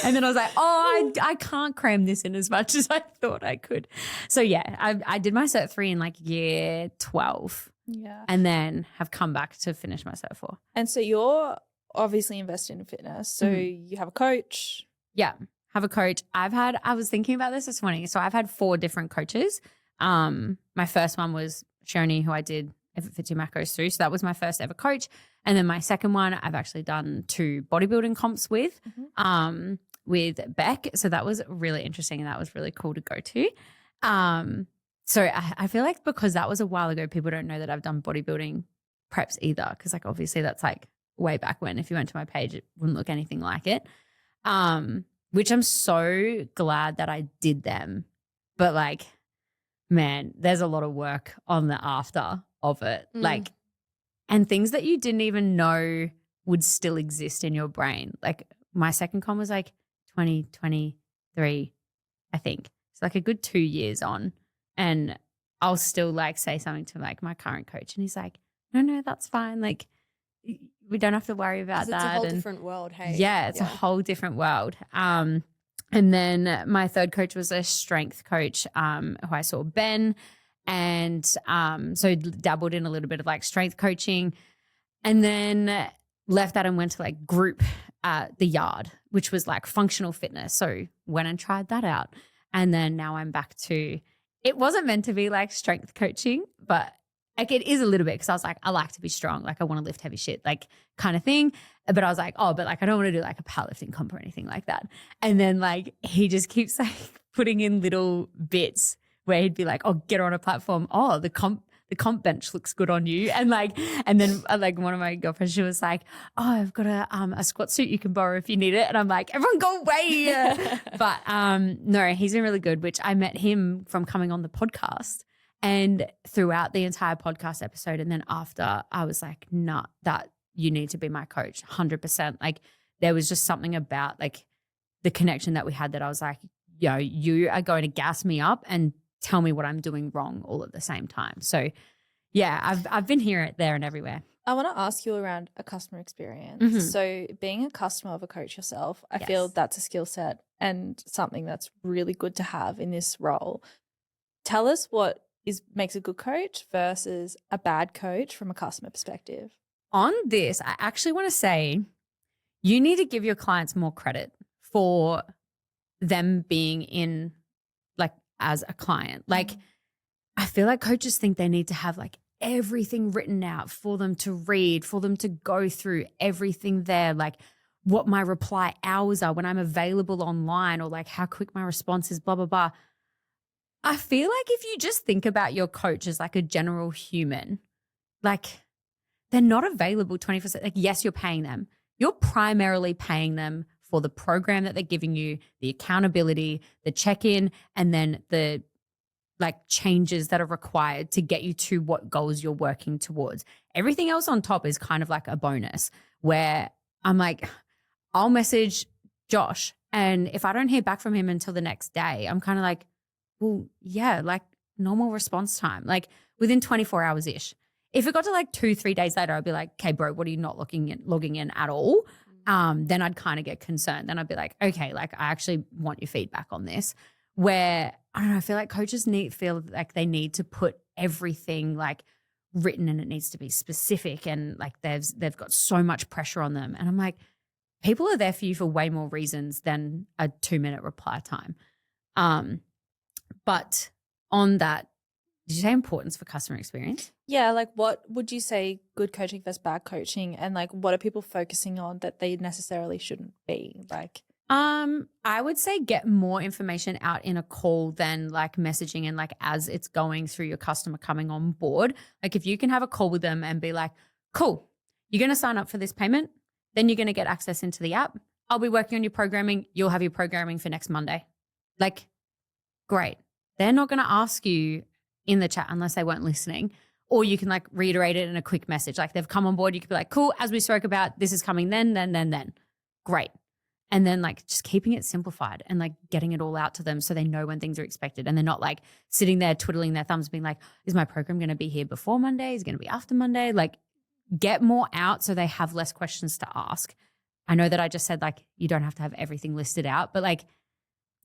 S2: And then I was like, oh, I can't cram this in as much as I thought I could. So yeah, I did my Cert 3 in like year 12.
S1: Yeah.
S2: And then have come back to finish my Cert 4.
S1: And so you're obviously invested in fitness. So you have a coach.
S2: Yeah, have a coach. I was thinking about this morning. So I've had 4 different coaches. My first one was Shoni, who I did Effort Fit 2 Macros through. So that was my first ever coach. And then my second one, I've actually done 2 bodybuilding comps with Beck. So that was really interesting and that was really cool to go to. So I feel like because that was a while ago, people don't know that I've done bodybuilding preps either. Because like obviously that's like way back when. If you went to my page, it wouldn't look anything like it. Which I'm so glad that I did them. But like, man, there's a lot of work on the after of it. Like, and things that you didn't even know would still exist in your brain. Like my second con was like 2023, I think. It's like a good 2 years on. And I'll still like say something to like my current coach and he's like, no, that's fine. Like we don't have to worry about that.
S3: It's a whole different world, hey?
S2: Yeah, it's a whole different world. And then my third coach was a strength coach who I saw, Ben. And so dabbled in a little bit of like strength coaching and then left that and went to like group at the Yard, which was like functional fitness. So went and tried that out. And then now I'm back to, it wasn't meant to be like strength coaching, but like it is a little bit because I was like, I like to be strong. Like I want to lift heavy shit, like kind of thing. But I was like, oh, but like I don't want to do like a powerlifting comp or anything like that. And then like he just keeps like putting in little bits where he'd be like, oh, get her on a platform. Oh, the comp bench looks good on you. And like, and then like one of my girlfriends, she was like, oh, I've got a squat suit you can borrow if you need it. And I'm like, everyone go away. But no, he's been really good, which I met him from coming on the podcast. And throughout the entire podcast episode and then after, I was like, nah, that you need to be my coach, 100%. Like there was just something about like the connection that we had that I was like, yo, you are going to gas me up and tell me what I'm doing wrong all at the same time. So yeah, I've been here, there and everywhere.
S1: I want to ask you around a customer experience. So being a customer of a coach yourself, I feel that's a skill set and something that's really good to have in this role. Tell us what makes a good coach versus a bad coach from a customer perspective.
S2: On this, I actually want to say you need to give your clients more credit for them being in like as a client. Like I feel like coaches think they need to have like everything written out for them to read, for them to go through everything there, like what my reply hours are when I'm available online or like how quick my response is, blah, blah, blah. I feel like if you just think about your coach as like a general human, like they're not available 24/7. Like, yes, you're paying them. You're primarily paying them for the program that they're giving you, the accountability, the check-in, and then the like changes that are required to get you to what goals you're working towards. Everything else on top is kind of like a bonus where I'm like, I'll message Josh. And if I don't hear back from him until the next day, I'm kind of like, well, yeah, like normal response time, like within 24 hours ish. If it got to like 2-3 days later, I'd be like, okay, bro, what are you not logging in at all? Then I'd kind of get concerned. Then I'd be like, okay, like I actually want your feedback on this. Where I don't know, I feel like coaches feel like they need to put everything like written, and it needs to be specific, and like they've got so much pressure on them. And I'm like, people are there for you for way more reasons than a 2-minute reply time. But on that, did you say importance for customer experience?
S1: Yeah, like what would you say good coaching versus bad coaching, and like what are people focusing on that they necessarily shouldn't be? Like
S2: I would say get more information out in a call than like messaging and like as it's going through your customer coming on board. Like if you can have a call with them and be like, cool, you're going to sign up for this payment, then you're going to get access into the app. I'll be working on your programming. You'll have your programming for next Monday. Like, great. They're not going to ask you in the chat unless they weren't listening. Or you can like reiterate it in a quick message. Like they've come on board. You could be like, cool, as we spoke about, this is coming then. Great. And then like just keeping it simplified and like getting it all out to them so they know when things are expected, and they're not like sitting there twiddling their thumbs being like, is my program going to be here before Monday? Is it going to be after Monday? Like get more out so they have less questions to ask. I know that I just said like you don't have to have everything listed out, but like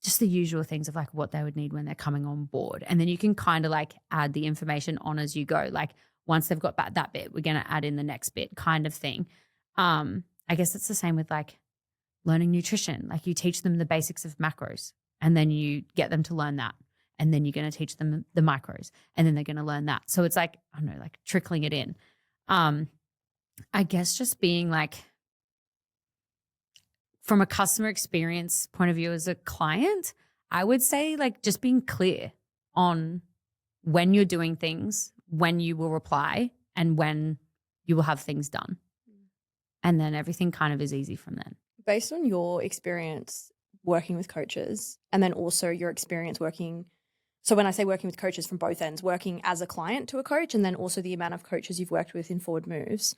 S2: just the usual things of like what they would need when they're coming on board. And then you can kind of like add the information on as you go. Like once they've got that bit, we're going to add in the next bit kind of thing. I guess it's the same with like learning nutrition. Like you teach them the basics of macros, and then you get them to learn that. And then you're going to teach them the micros, and then they're going to learn that. So it's like, I don't know, like trickling it in. I guess just being like, from a customer experience point of view as a client, I would say like just being clear on when you're doing things, when you will reply, and when you will have things done. And then everything kind of is easy from then.
S3: Based on your experience working with coaches, and then also your experience working, so when I say working with coaches from both ends, working as a client to a coach, and then also the amount of coaches you've worked with in Forward Moves,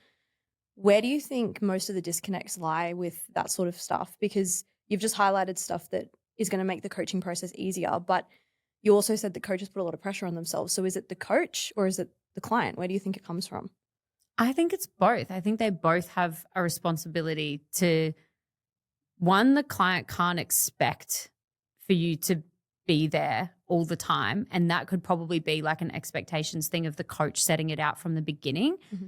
S3: where do you think most of the disconnects lie with that sort of stuff? Because you've just highlighted stuff that is going to make the coaching process easier, but you also said that coaches put a lot of pressure on themselves. So is it the coach or is it the client? Where do you think it comes from?
S2: I think it's both. I think they both have a responsibility to, one, the client can't expect for you to be there all the time. And that could probably be like an expectations thing of the coach setting it out from the beginning.
S3: Mm-hmm.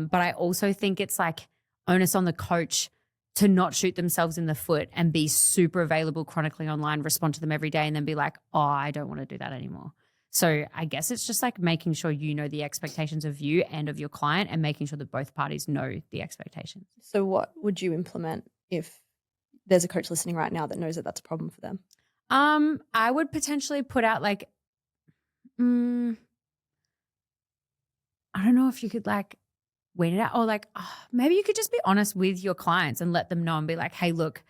S2: But I also think it's like onus on the coach to not shoot themselves in the foot and be super available chronically online, respond to them every day, and then be like, oh, I don't want to do that anymore. So I guess it's just like making sure you know the expectations of you and of your client, and making sure that both parties know the expectations.
S3: So what would you implement if there's a coach listening right now that knows that that's a problem for them?
S2: I would potentially put out like, I don't know if you could like weed it out, or like maybe you could just be honest with your clients and let them know and be like, hey, look,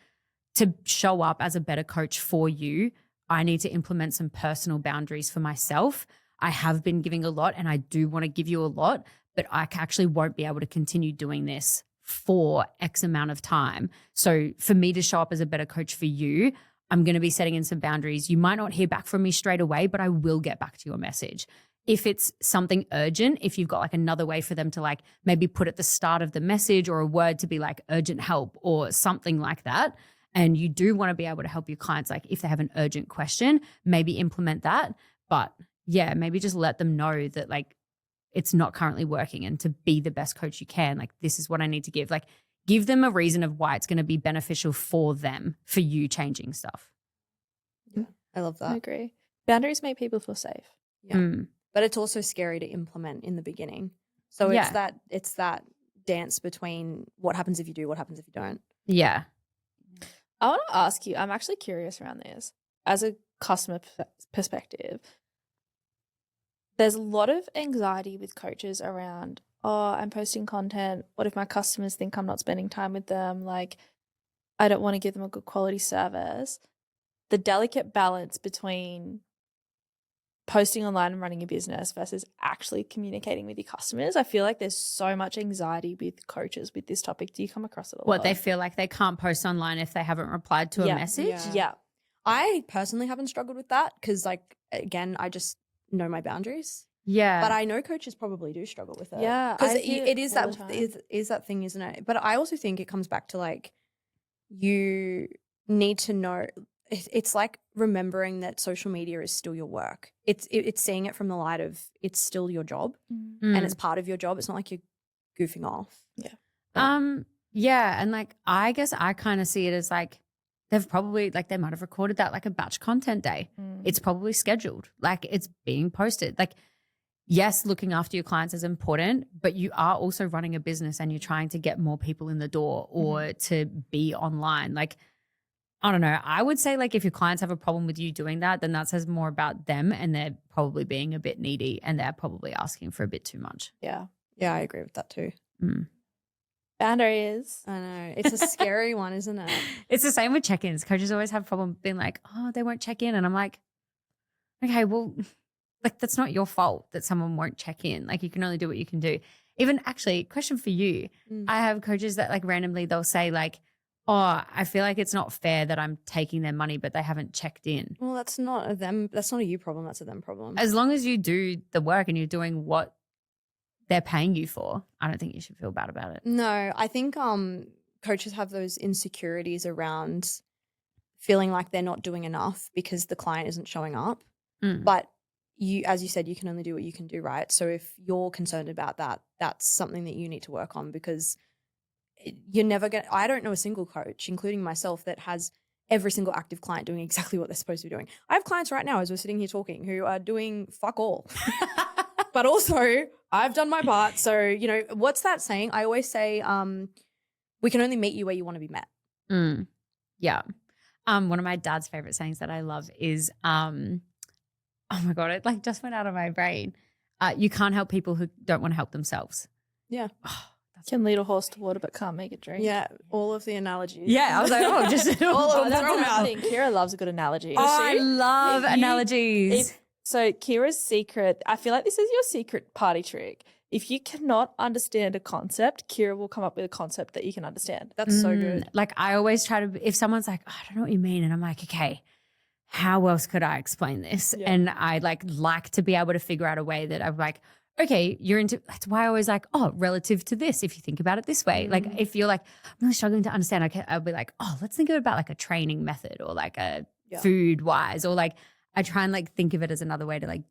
S2: to show up as a better coach for you, I need to implement some personal boundaries for myself. I have been giving a lot and I do want to give you a lot, but I actually won't be able to continue doing this for X amount of time. So for me to show up as a better coach for you, I'm going to be setting in some boundaries. You might not hear back from me straight away, but I will get back to your message. If it's something urgent, if you've got like another way for them to like maybe put at the start of the message or a word to be like urgent help or something like that, and you do want to be able to help your clients, like if they have an urgent question, maybe implement that. But yeah, maybe just let them know that like it's not currently working, and to be the best coach you can, like this is what I need to give. Like give them a reason of why it's going to be beneficial for them, for you changing stuff.
S3: Yeah, I love that.
S1: I agree. Boundaries make people feel safe.
S3: Yeah. But it's also scary to implement in the beginning. So it's that dance between what happens if you do, what happens if you don't.
S2: Yeah.
S1: I want to ask you, I'm actually curious around this. As a customer perspective, there's a lot of anxiety with coaches around, oh, I'm posting content. What if my customers think I'm not spending time with them? Like, I don't want to give them a good quality service. The delicate balance between posting online and running a business versus actually communicating with your customers. I feel like there's so much anxiety with coaches with this topic. Do you come across it a lot?
S2: What, they feel like they can't post online if they haven't replied to a message?
S1: Yeah.
S3: I personally haven't struggled with that because, like, again, I just know my boundaries.
S2: Yeah.
S3: But I know coaches probably do struggle with it.
S1: Yeah,
S3: because
S1: I hear
S3: it is
S1: all
S3: that
S1: the time.
S3: is that thing, isn't it? But I also think it comes back to, like, you need to know. It's like remembering that social media is still your work. It's seeing it from the light of it's still your job
S2: Mm.
S3: and it's part of your job. It's not like you're goofing off.
S1: Yeah.
S2: Yeah, and like I guess I kind of see it as like they've probably like they might have recorded that like a batch content day. It's probably scheduled. Like it's being posted. Like yes, looking after your clients is important, but you are also running a business and you're trying to get more people in the door or to be online. Like I don't know. I would say like if your clients have a problem with you doing that, then that says more about them and they're probably being a bit needy and they're probably asking for a bit too much.
S1: Yeah.
S3: Yeah, I agree with that too.
S1: Boundaries.
S3: I know. It's a scary one, isn't it?
S2: It's the same with check-ins. Coaches always have a problem being like, oh, they won't check in. And I'm like, okay, well, like that's not your fault that someone won't check in. Like you can only do what you can do. Even actually, question for you. I have coaches that like randomly they'll say like, oh, I feel like it's not fair that I'm taking their money, but they haven't checked in.
S3: Well, that's not a them. That's not a you problem. That's a them problem.
S2: As long as you do the work and you're doing what they're paying you for, I don't think you should feel bad about it.
S3: No, I think coaches have those insecurities around feeling like they're not doing enough because the client isn't showing up. But you, as you said, you can only do what you can do, right? So if you're concerned about that, that's something that you need to work on because you're never going to, I don't know a single coach, including myself, that has every single active client doing exactly what they're supposed to be doing. I have clients right now as we're sitting here talking who are doing fuck all. But also I've done my part. So, you know, what's that saying? I always say, we can only meet you where you want to be met.
S2: Yeah. One of my dad's favorite sayings that I love is, oh my God, it like just went out of my brain. You can't help people who don't want to help themselves.
S3: Yeah.
S1: Can lead a horse to water but can't make it drink.
S3: Yeah. All of the analogies.
S2: Yeah. I was like, oh, just
S3: all of
S1: That's
S3: them.
S1: another thing. Kira loves a good analogy.
S2: I love analogies.
S1: So Kira's secret, I feel like this is your secret party trick. If you cannot understand a concept, Keira will come up with a concept that you can understand.
S3: That's so good.
S2: Like I always try to, if someone's like, oh, I don't know what you mean. And I'm like, okay, how else could I explain this?
S1: Yeah.
S2: And I like to be able to figure out a way that I'm like, okay, that's why I always like, oh, relative to this, if you think about it this way. Like if you're like, I'm really struggling to understand, I'll be like, oh, let's think of it about like a training method or like a food wise, or like I try and like think of it as another way to like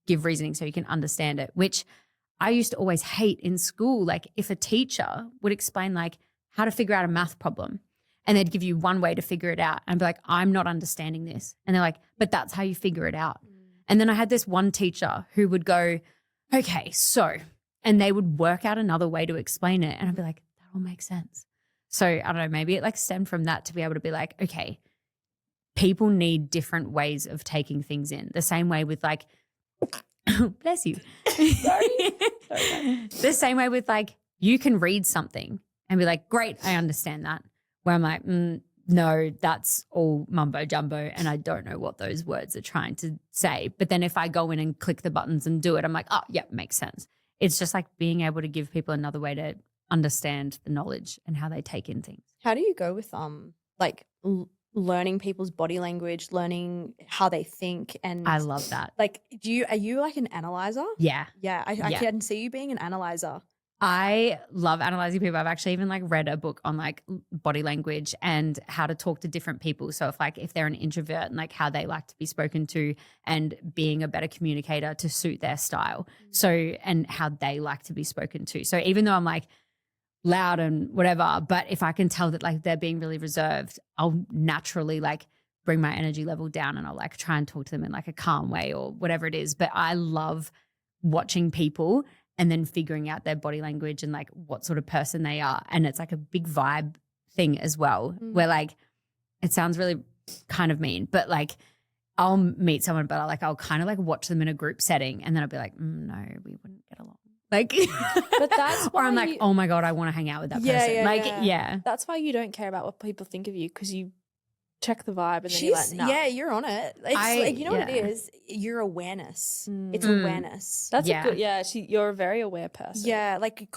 S2: give reasoning so you can understand it, which I used to always hate in school. Like if a teacher would explain like how to figure out a math problem and they'd give you one way to figure it out and be like, I'm not understanding this. And they're like, but that's how you figure it out. And then I had this one teacher who would go, okay, so, and they would work out another way to explain it. And I'd be like, that all makes sense. So I don't know, maybe it like stemmed from that to be able to be like, okay, people need different ways of taking things in. The same way with like, bless you.
S1: Sorry.
S2: The same way with like, you can read something and be like, great, I understand that. Where I'm like, no, that's all mumbo jumbo and I don't know what those words are trying to say. But then if I go in and click the buttons and do it, I'm like, oh, yeah, makes sense. It's just like being able to give people another way to understand the knowledge and how they take in things.
S3: How do you go with like learning people's body language, learning how they think? And
S2: I love that.
S3: Like, are you like an analyzer?
S2: Yeah.
S3: Yeah, I can see you being an analyzer.
S2: I love analyzing people. I've actually even like read a book on like body language and how to talk to different people. So if they're an introvert and like how they like to be spoken to and being a better communicator to suit their style. So, and how they like to be spoken to. So even though I'm like loud and whatever, but if I can tell that like they're being really reserved, I'll naturally like bring my energy level down and I'll like try and talk to them in like a calm way or whatever it is. But I love watching people and then figuring out their body language and like what sort of person they are. And it's like a big vibe thing as well, where like, it sounds really kind of mean, but like I'll meet someone, but I'll kind of like watch them in a group setting and then I'll be like, no, we wouldn't get along. Like,
S1: But that's
S2: or I'm
S1: why
S2: like, oh my God, I want to hang out with that person.
S3: Yeah.
S1: That's why you don't care about what people think of you, because you check the vibe, and then you're like, nah.
S3: Yeah, you're on it. It's like, you know what it is? Your awareness. It's awareness.
S1: That's a good, you're a very aware person.
S3: Yeah, like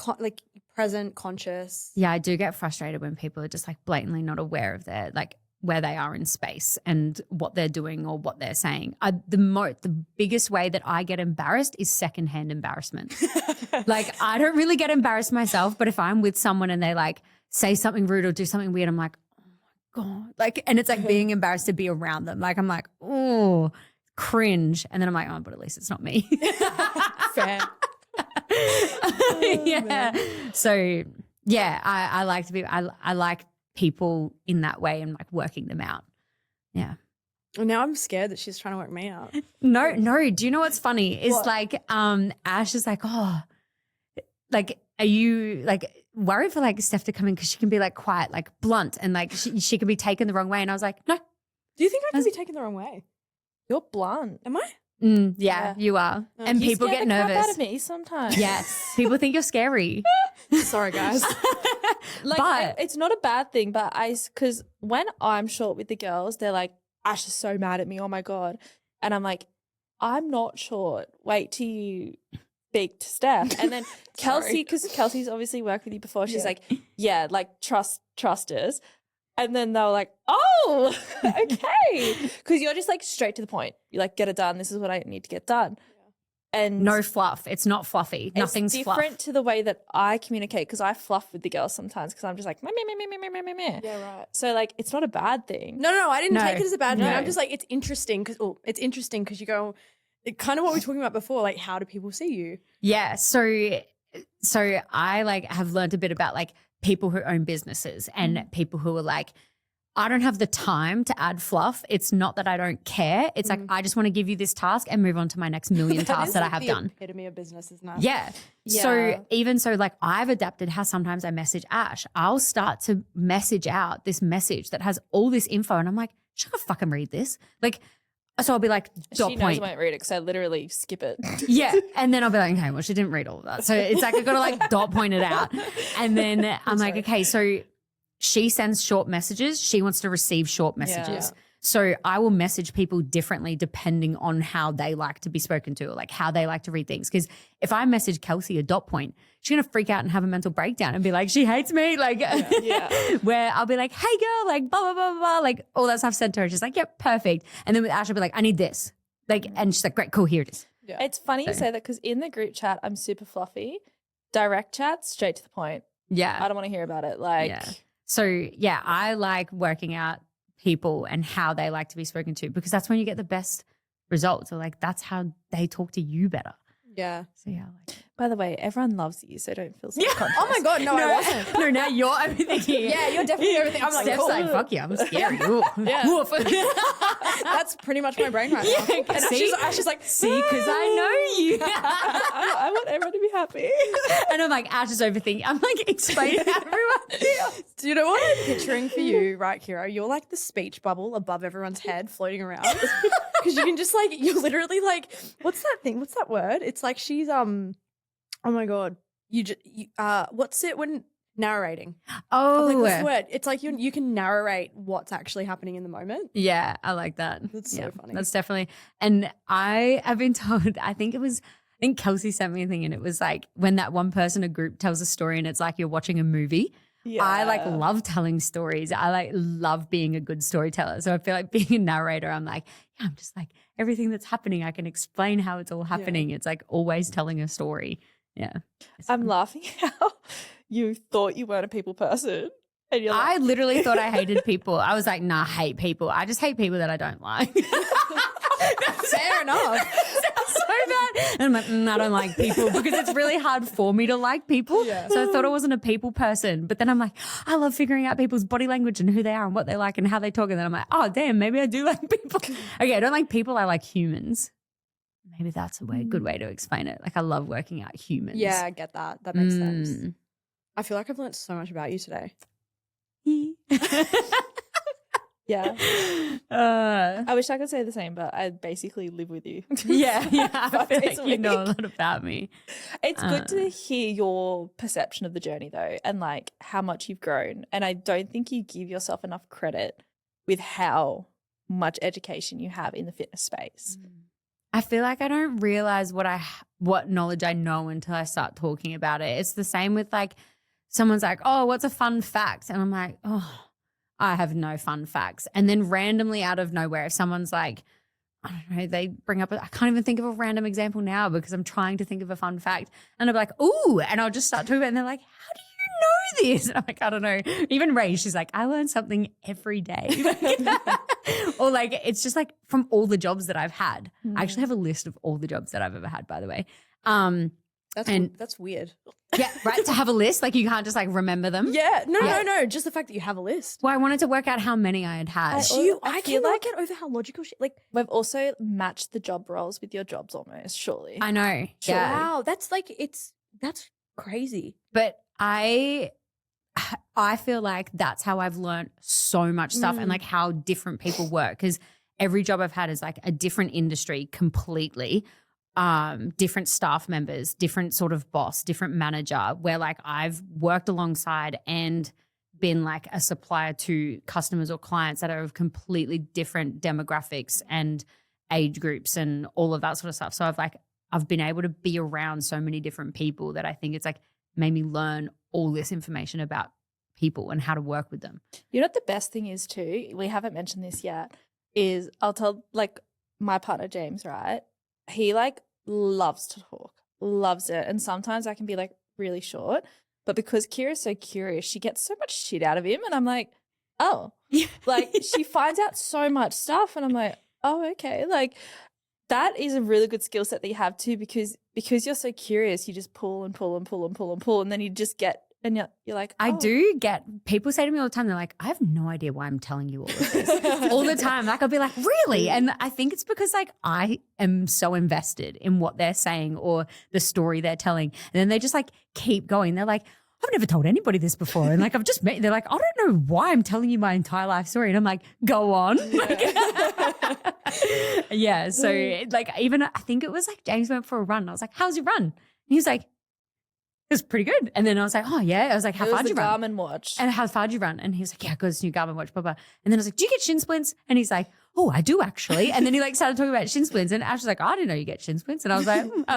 S3: present, conscious.
S2: Yeah, I do get frustrated when people are just like blatantly not aware of their like where they are in space and what they're doing or what they're saying. The biggest way that I get embarrassed is secondhand embarrassment. Like I don't really get embarrassed myself, but if I'm with someone and they like say something rude or do something weird, I'm like, God, like, and it's like being embarrassed to be around them. Like, I'm like, oh, cringe. And then I'm like, oh, but at least it's not me.
S3: Fair.
S2: Yeah. Man. So yeah, I like to be, I like people in that way and like working them out. Yeah.
S3: Well, now I'm scared that she's trying to work me out.
S2: No. Do you know what's funny? Is like, Ash is like, oh, like, are you like worried for like Steph to come in because she can be like quiet, like blunt, and like she can be taken the wrong way? And I was like, no.
S3: Do you think I can be taken the wrong way?
S1: You're blunt.
S3: Am I?
S2: Yeah, you are.
S3: No.
S2: And
S1: You
S2: people
S1: scare
S2: get
S1: the crap
S2: nervous.
S1: out of me sometimes.
S2: Yes, people think you're scary.
S3: Sorry, guys.
S1: Like,
S2: But-
S1: it's not a bad thing, but because when I'm short with the girls, they're like, Ash is so mad at me. Oh my God. And I'm like, I'm not short. Wait till you speak to Steph. And then Kelsey, because Kelsey's obviously worked with you before, she's like, yeah, like trust us. And then they were like, oh, okay. Because you're just like straight to the point. You like, get it done. This is what I need to get done. And
S2: No fluff. It's not fluffy. Nothing's
S1: it's
S2: fluff.
S1: different to the way that I communicate, because I fluff with the girls sometimes because I'm just like, meh, meh, meh, meh, meh, meh, meh, meh.
S3: Yeah, right.
S1: So like, it's not a bad thing.
S3: No, I didn't
S2: No.
S3: take it as a bad thing.
S2: No.
S3: I'm just like, it's interesting because you go, kind of what we were talking about before, like how do people see you?
S2: Yeah. So I like have learned a bit about like people who own businesses and people who are like, I don't have the time to add fluff. It's not that I don't care. It's like, I just want to give you this task and move on to my next million tasks that I have done.
S3: Epitome of business, isn't it?
S2: Yeah. So even so, like I've adapted how sometimes I message Ash. I'll start to message out this message that has all this info and I'm like, should I fucking read this? Like, so I'll be like, dot
S1: She
S2: point.
S1: knows I won't read it because I literally skip it.
S2: Yeah. And then I'll be like, okay, well, she didn't read all of that. So it's like, I've got to like dot point it out. And then I'm like, okay, so she sends short messages. She wants to receive short messages.
S1: Yeah.
S2: So I will message people differently depending on how they like to be spoken to or like how they like to read things. Because if I message Kelsey a dot point, she's going to freak out and have a mental breakdown and be like, she hates me. Like, where I'll be like, hey girl, like blah, blah, blah, blah, like all that stuff sent to her. She's like, yep, perfect. And then with Ash, I'll be like, I need this. Like, and she's like, great, cool, here it is.
S3: Yeah.
S1: It's funny you say that because in the group chat, I'm super fluffy. Direct chat, straight to the point.
S2: Yeah.
S1: I don't want to hear about it. Like,
S2: Yeah. So yeah, I like working out people and how they like to be spoken to because that's when you get the best results. Or like that's how they talk to you better.
S3: Yeah.
S2: So yeah, like
S1: by the way, everyone loves you, so don't feel self-conscious.
S3: Oh my God, no, I wasn't.
S2: no, now you're overthinking.
S3: Yeah, you're definitely everything. I'm like,
S2: Steph's
S3: cool.
S2: like, fuck yeah, I'm scary. Ooh.
S3: Yeah.
S2: Woof.
S3: That's pretty much my brain right now.
S2: Yeah,
S3: And
S2: see?
S3: Ash is like,
S2: See, because I know you.
S1: I want everyone to be happy.
S2: And I'm like, Ash is overthinking. I'm like explaining to everyone.
S3: do you know what I'm picturing for you, right, Keira? You're like the speech bubble above everyone's head floating around. Because you can just like, you're literally like, what's that thing? What's that word? It's like she's, oh my God. What's it when narrating?
S2: Oh,
S3: Like, what's the word? It's like you can narrate what's actually happening in the moment.
S2: yeah, I like that.
S3: That's so funny.
S2: That's definitely. And I have been told, I think Kelsey sent me a thing and it was like when that one person, a group tells a story and it's like you're watching a movie.
S1: Yeah.
S2: I like love telling stories. I like love being a good storyteller. So I feel like being a narrator, I'm like, yeah, I'm just like everything that's happening, I can explain how it's all happening. It's like always telling a story. Yeah.
S1: I'm laughing how you thought you weren't a people person. And you're like,
S2: I literally thought I hated people. I was like, nah, I hate people. I just hate people that I don't like.
S3: Fair enough.
S2: Sounds so bad. And I'm like, I don't like people because it's really hard for me to like people.
S3: Yeah.
S2: So I thought I wasn't a people person. But then I'm like, I love figuring out people's body language and who they are and what they like and how they talk. And then I'm like, oh, damn, maybe I do like people. Okay, I don't like people. I like humans. Maybe that's a good way to explain it. Like I love working out humans.
S3: Yeah, I get that. That makes sense. I feel like I've learned so much about you today.
S1: yeah.
S2: Uh,
S1: I wish I could say the same, but I basically live with you.
S2: yeah. I
S1: 5
S2: feel
S1: days
S2: like
S1: a
S2: you know a
S1: week.
S2: lot about me.
S1: It's good to hear your perception of the journey though, and like how much you've grown. And I don't think you give yourself enough credit with how much education you have in the fitness space.
S2: I feel like I don't realize what knowledge I know until I start talking about it. It's the same with like someone's like, oh, what's a fun fact? And I'm like, oh, I have no fun facts. And then randomly out of nowhere, if someone's like, I don't know, they bring up, I can't even think of a random example now because I'm trying to think of a fun fact. And I'm like, ooh, and I'll just start talking about it and they're like, how do you know this? And I'm like, I don't know. Even Ray, she's like, I learn something every day. Or like, it's just like from all the jobs that I've had. I actually have a list of all the jobs that I've ever had, by the way.
S3: That's weird.
S2: Yeah, right. To have a list, like you can't just like remember them.
S3: Yeah, no. Just the fact that you have a list.
S2: Well, I wanted to work out how many I had had.
S3: I cannot get over how logical like
S1: we've also matched the job roles with your jobs almost, surely.
S2: I know.
S3: Sure.
S2: Yeah.
S3: Wow, that's crazy.
S2: But I feel like that's how I've learned so much stuff and like how different people work, because every job I've had is like a different industry completely. Different staff members, different sort of boss, different manager, where like I've worked alongside and been like a supplier to customers or clients that are of completely different demographics and age groups and all of that sort of stuff. So I've been able to be around so many different people that I think it's like made me learn all this information about people and how to work with them.
S1: You know what the best thing is too, we haven't mentioned this yet, is I'll tell like my partner James, right? He like loves to talk, loves it. And sometimes I can be like really short, but because Keira's so curious, she gets so much shit out of him. And I'm like, oh, like she finds out so much stuff. And I'm like, oh, okay. Like that is a really good skill set that you have too, because you're so curious, you just pull and pull and pull and pull and pull. And then you just get, and you're like, oh.
S2: I do get, people say to me all the time, they're like, I have no idea why I'm telling you all of this. All the time. Like I'll be like, really? And I think it's because like I am so invested in what they're saying or the story they're telling. And then they just like keep going. They're like, I've never told anybody this before. And like, I've just met, they're like, I don't know why I'm telling you my entire life story. And I'm like, go on. Yeah. So like, even I think it was like James went for a run. I was like, how's your run? And he was like, it was pretty good. And then I was like, oh, yeah. I was like, how far did you run?
S1: Garmin watch.
S2: And how far did you run? And he was like, yeah, I got this new Garmin watch, blah, blah. And then I was like, do you get shin splints? And he's like, oh, I do actually. And then he like started talking about shin splints. And Ash was like, oh, I didn't know you get shin splints. And I was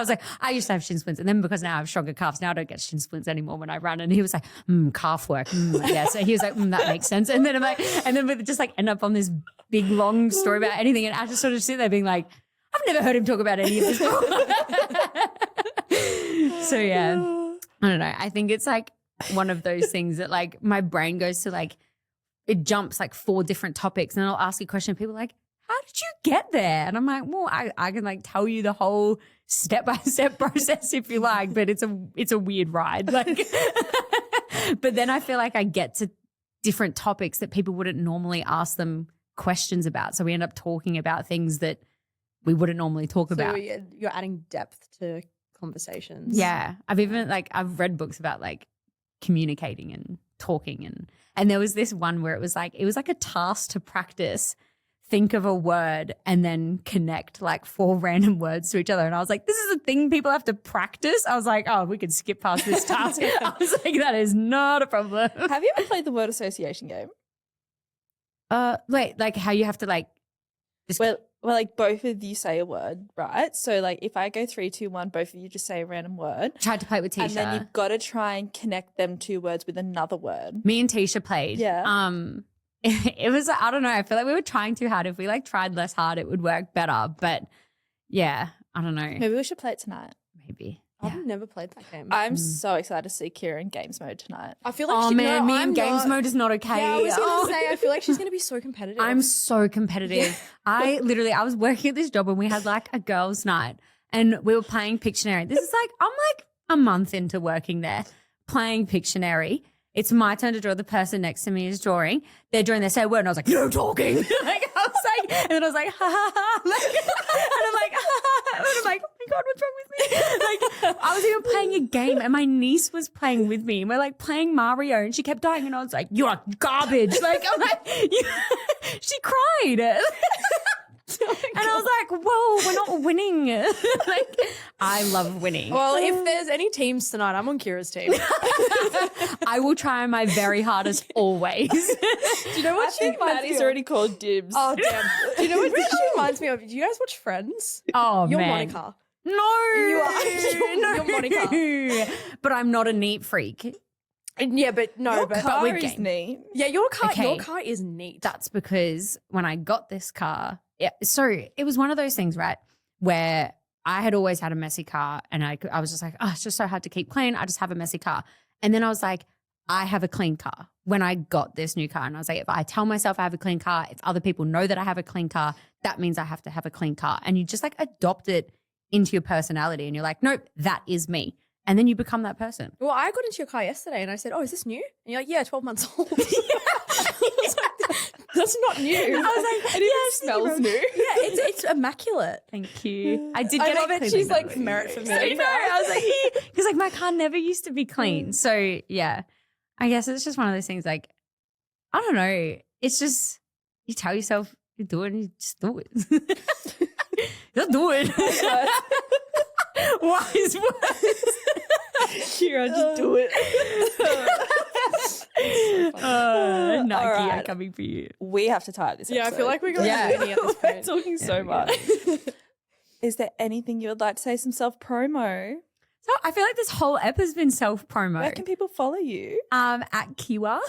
S2: like, I used to have shin splints. And then because now I have stronger calves, now I don't get shin splints anymore when I run. And he was like, calf work. Yeah. So he was like, that makes sense. And then I'm like, and then we just like end up on this big, long story about anything. And Ash just sort of sit there being like, I've never heard him talk about any of this. So yeah. I don't know. I think it's like one of those things that like my brain goes to like, it jumps like 4 different topics and I'll ask a question. People are like, how did you get there? And I'm like, well, I can like tell you the whole step-by-step process if you like, but it's a weird ride. Like, but then I feel like I get to different topics that people wouldn't normally ask them questions about. So we end up talking about things that we wouldn't normally talk about.
S3: You're adding depth to conversations.
S2: Yeah. I've read books about like communicating and talking and there was this one where it was like a task to practice, think of a word and then connect like 4 random words to each other. And I was like, this is a thing people have to practice. I was like, oh, we could skip past this task. I was like, that is not a problem.
S1: Have you ever played the word association game?
S2: Wait, like how you have to like just
S1: Well, like both of you say a word, right? So like if I go 3, 2, 1, both of you just say a random word.
S2: Tried to play with Tisha.
S1: And then you've got to try and connect them 2 words with another word.
S2: Me and Tisha played.
S1: Yeah.
S2: It was, I don't know. I feel like we were trying too hard. If we like tried less hard, it would work better. But yeah, I don't know.
S1: Maybe we should play it tonight.
S2: Maybe.
S3: I've never played that game.
S1: I'm so excited to see Keira in games mode tonight.
S3: I feel like
S2: me in games mode is not okay.
S3: Yeah, I was going to say, I feel like she's going to be so competitive.
S2: I'm so competitive. I was working at this job and we had like a girls' night and we were playing Pictionary. This is like, I'm like a month into working there playing Pictionary. It's my turn to draw. The person next to me is drawing. They're drawing, they say a word and I was like, no talking. Like, I was like, and then I was like, ha ha ha. Like, and I'm like, ha ha ha. And I'm like, oh my God, what's wrong with me? Like, I was even playing a game and my niece was playing with me. And we're like playing Mario and she kept dying and I was like, you are garbage. Like, I'm like, she cried. And I was like, whoa, we're not winning. Like, I love winning.
S3: Well, if there's any teams tonight, I'm on Keira's team.
S2: I will try my very hardest always.
S3: Do you know what she reminds me
S1: Maddie's
S3: of?
S1: already called dibs.
S3: Oh, damn. Do you know what she reminds me of? Do you guys watch Friends?
S2: Oh,
S3: You're
S2: man.
S3: Monica.
S2: No.
S3: You are. You're Monica.
S2: But I'm not a neat freak.
S3: Yeah, but no,
S1: Your
S3: but
S1: car
S2: with
S1: is
S2: game.
S1: neat.
S3: yeah, your car
S2: Okay.
S3: is neat.
S2: That's because when I got this car, so it was one of those things, right, where I had always had a messy car and I was just like, oh, it's just so hard to keep clean. I just have a messy car. And then I was like, I have a clean car when I got this new car. And I was like, if I tell myself I have a clean car, if other people know that I have a clean car, that means I have to have a clean car. And you just like adopt it into your personality and you're like, nope, that is me. And then you become that person.
S3: Well, I got into your car yesterday and I said, oh, is this new? And you're like, yeah, 12 months old. I was like, that's not new.
S2: I was like,
S1: And it smells new.
S3: Yeah, it's immaculate.
S2: Thank you. I did
S3: I
S2: get
S3: love
S2: it
S3: it.
S2: cleaned,
S3: She's
S2: by the
S3: like
S2: way.
S3: merit for me.
S2: I know. I was like, because like my car never used to be clean. So yeah, I guess it's just one of those things. Like, I don't know. It's just you tell yourself you do it, and you just do it. Just do it. Wise words.
S1: Keira, just do it.
S2: Nike
S1: All right.
S2: are coming for you.
S1: We have to tie up this
S3: Yeah, I
S1: episode.
S3: feel like we're going
S2: Yeah.
S3: to uni at this
S1: We're
S3: point.
S1: talking so
S2: There we go.
S1: much. Is there anything you would like to say? Some self-promo?
S2: So I feel like this whole ep has been self-promo.
S1: Where can people follow you?
S2: At Keira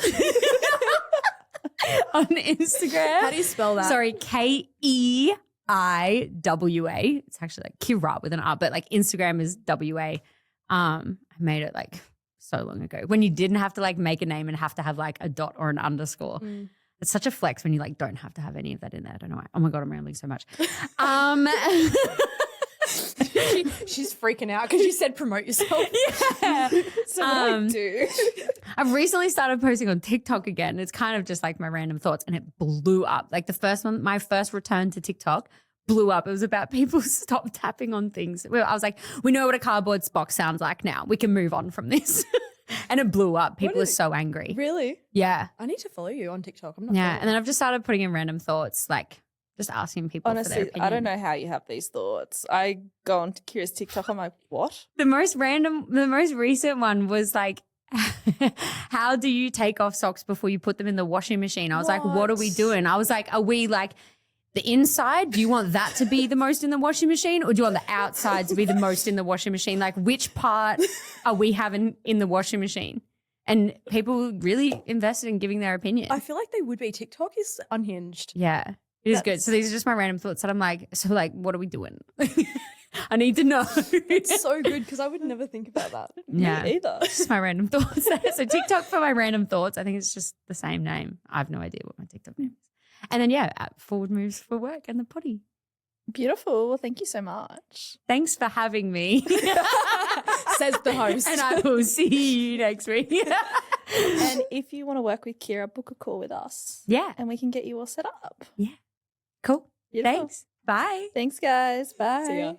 S2: on Instagram.
S3: How do you spell that?
S2: Sorry, Keiwa. It's actually like Keira with an R, but like Instagram is WA. I made it like so long ago when you didn't have to like make a name and have to have like a dot or an underscore. It's such a flex when you like don't have to have any of that in there. I don't know why. Oh my God, I'm rambling so much.
S3: She's freaking out because you said promote yourself.
S2: Yeah.
S1: So what do I do?
S2: I've recently started posting on TikTok again. It's kind of just like my random thoughts and it blew up. Like the first one, my first return to TikTok blew up. It was about people stop tapping on things. I was like, we know what a cardboard box sounds like now. We can move on from this. And it blew up. People are so angry.
S3: Really?
S2: Yeah.
S3: I need to follow you on TikTok. I'm not
S2: Yeah.
S3: following
S2: And then I've just started putting in random thoughts, like just asking people for their
S1: Honestly,
S2: opinion.
S1: I don't know how you have these thoughts. I go on to Kira's TikTok. I'm like, what?
S2: The most recent one was like, how do you take off socks before you put them in the washing machine? I was like, what are we
S3: What?
S2: doing? I was like, are we like the inside? Do you want that to be the most in the washing machine or do you want the outside to be the most in the washing machine? Like which part are we having in the washing machine? And people really invested in giving their opinion.
S3: I feel like they would be. TikTok is unhinged.
S2: Yeah, it is good. So these are just my random thoughts that I'm like, so like, what are we doing? I need to know.
S3: It's so good because I would never think about that.
S2: Yeah.
S1: Me either.
S2: It's just my random thoughts. So TikTok for my random thoughts. I think it's just the same name. I have no idea what my TikTok name is. And then at Forward Moves for Work and the potty.
S1: Beautiful. Well, thank you so much.
S2: Thanks for having me.
S3: Says the host.
S2: And I will see you next week.
S1: And if you want to work with Keira, book a call with us.
S2: Yeah.
S1: And we can get you all set up.
S2: Cool.
S1: Beautiful.
S2: Thanks. Bye.
S1: Thanks, guys. Bye.
S3: See ya.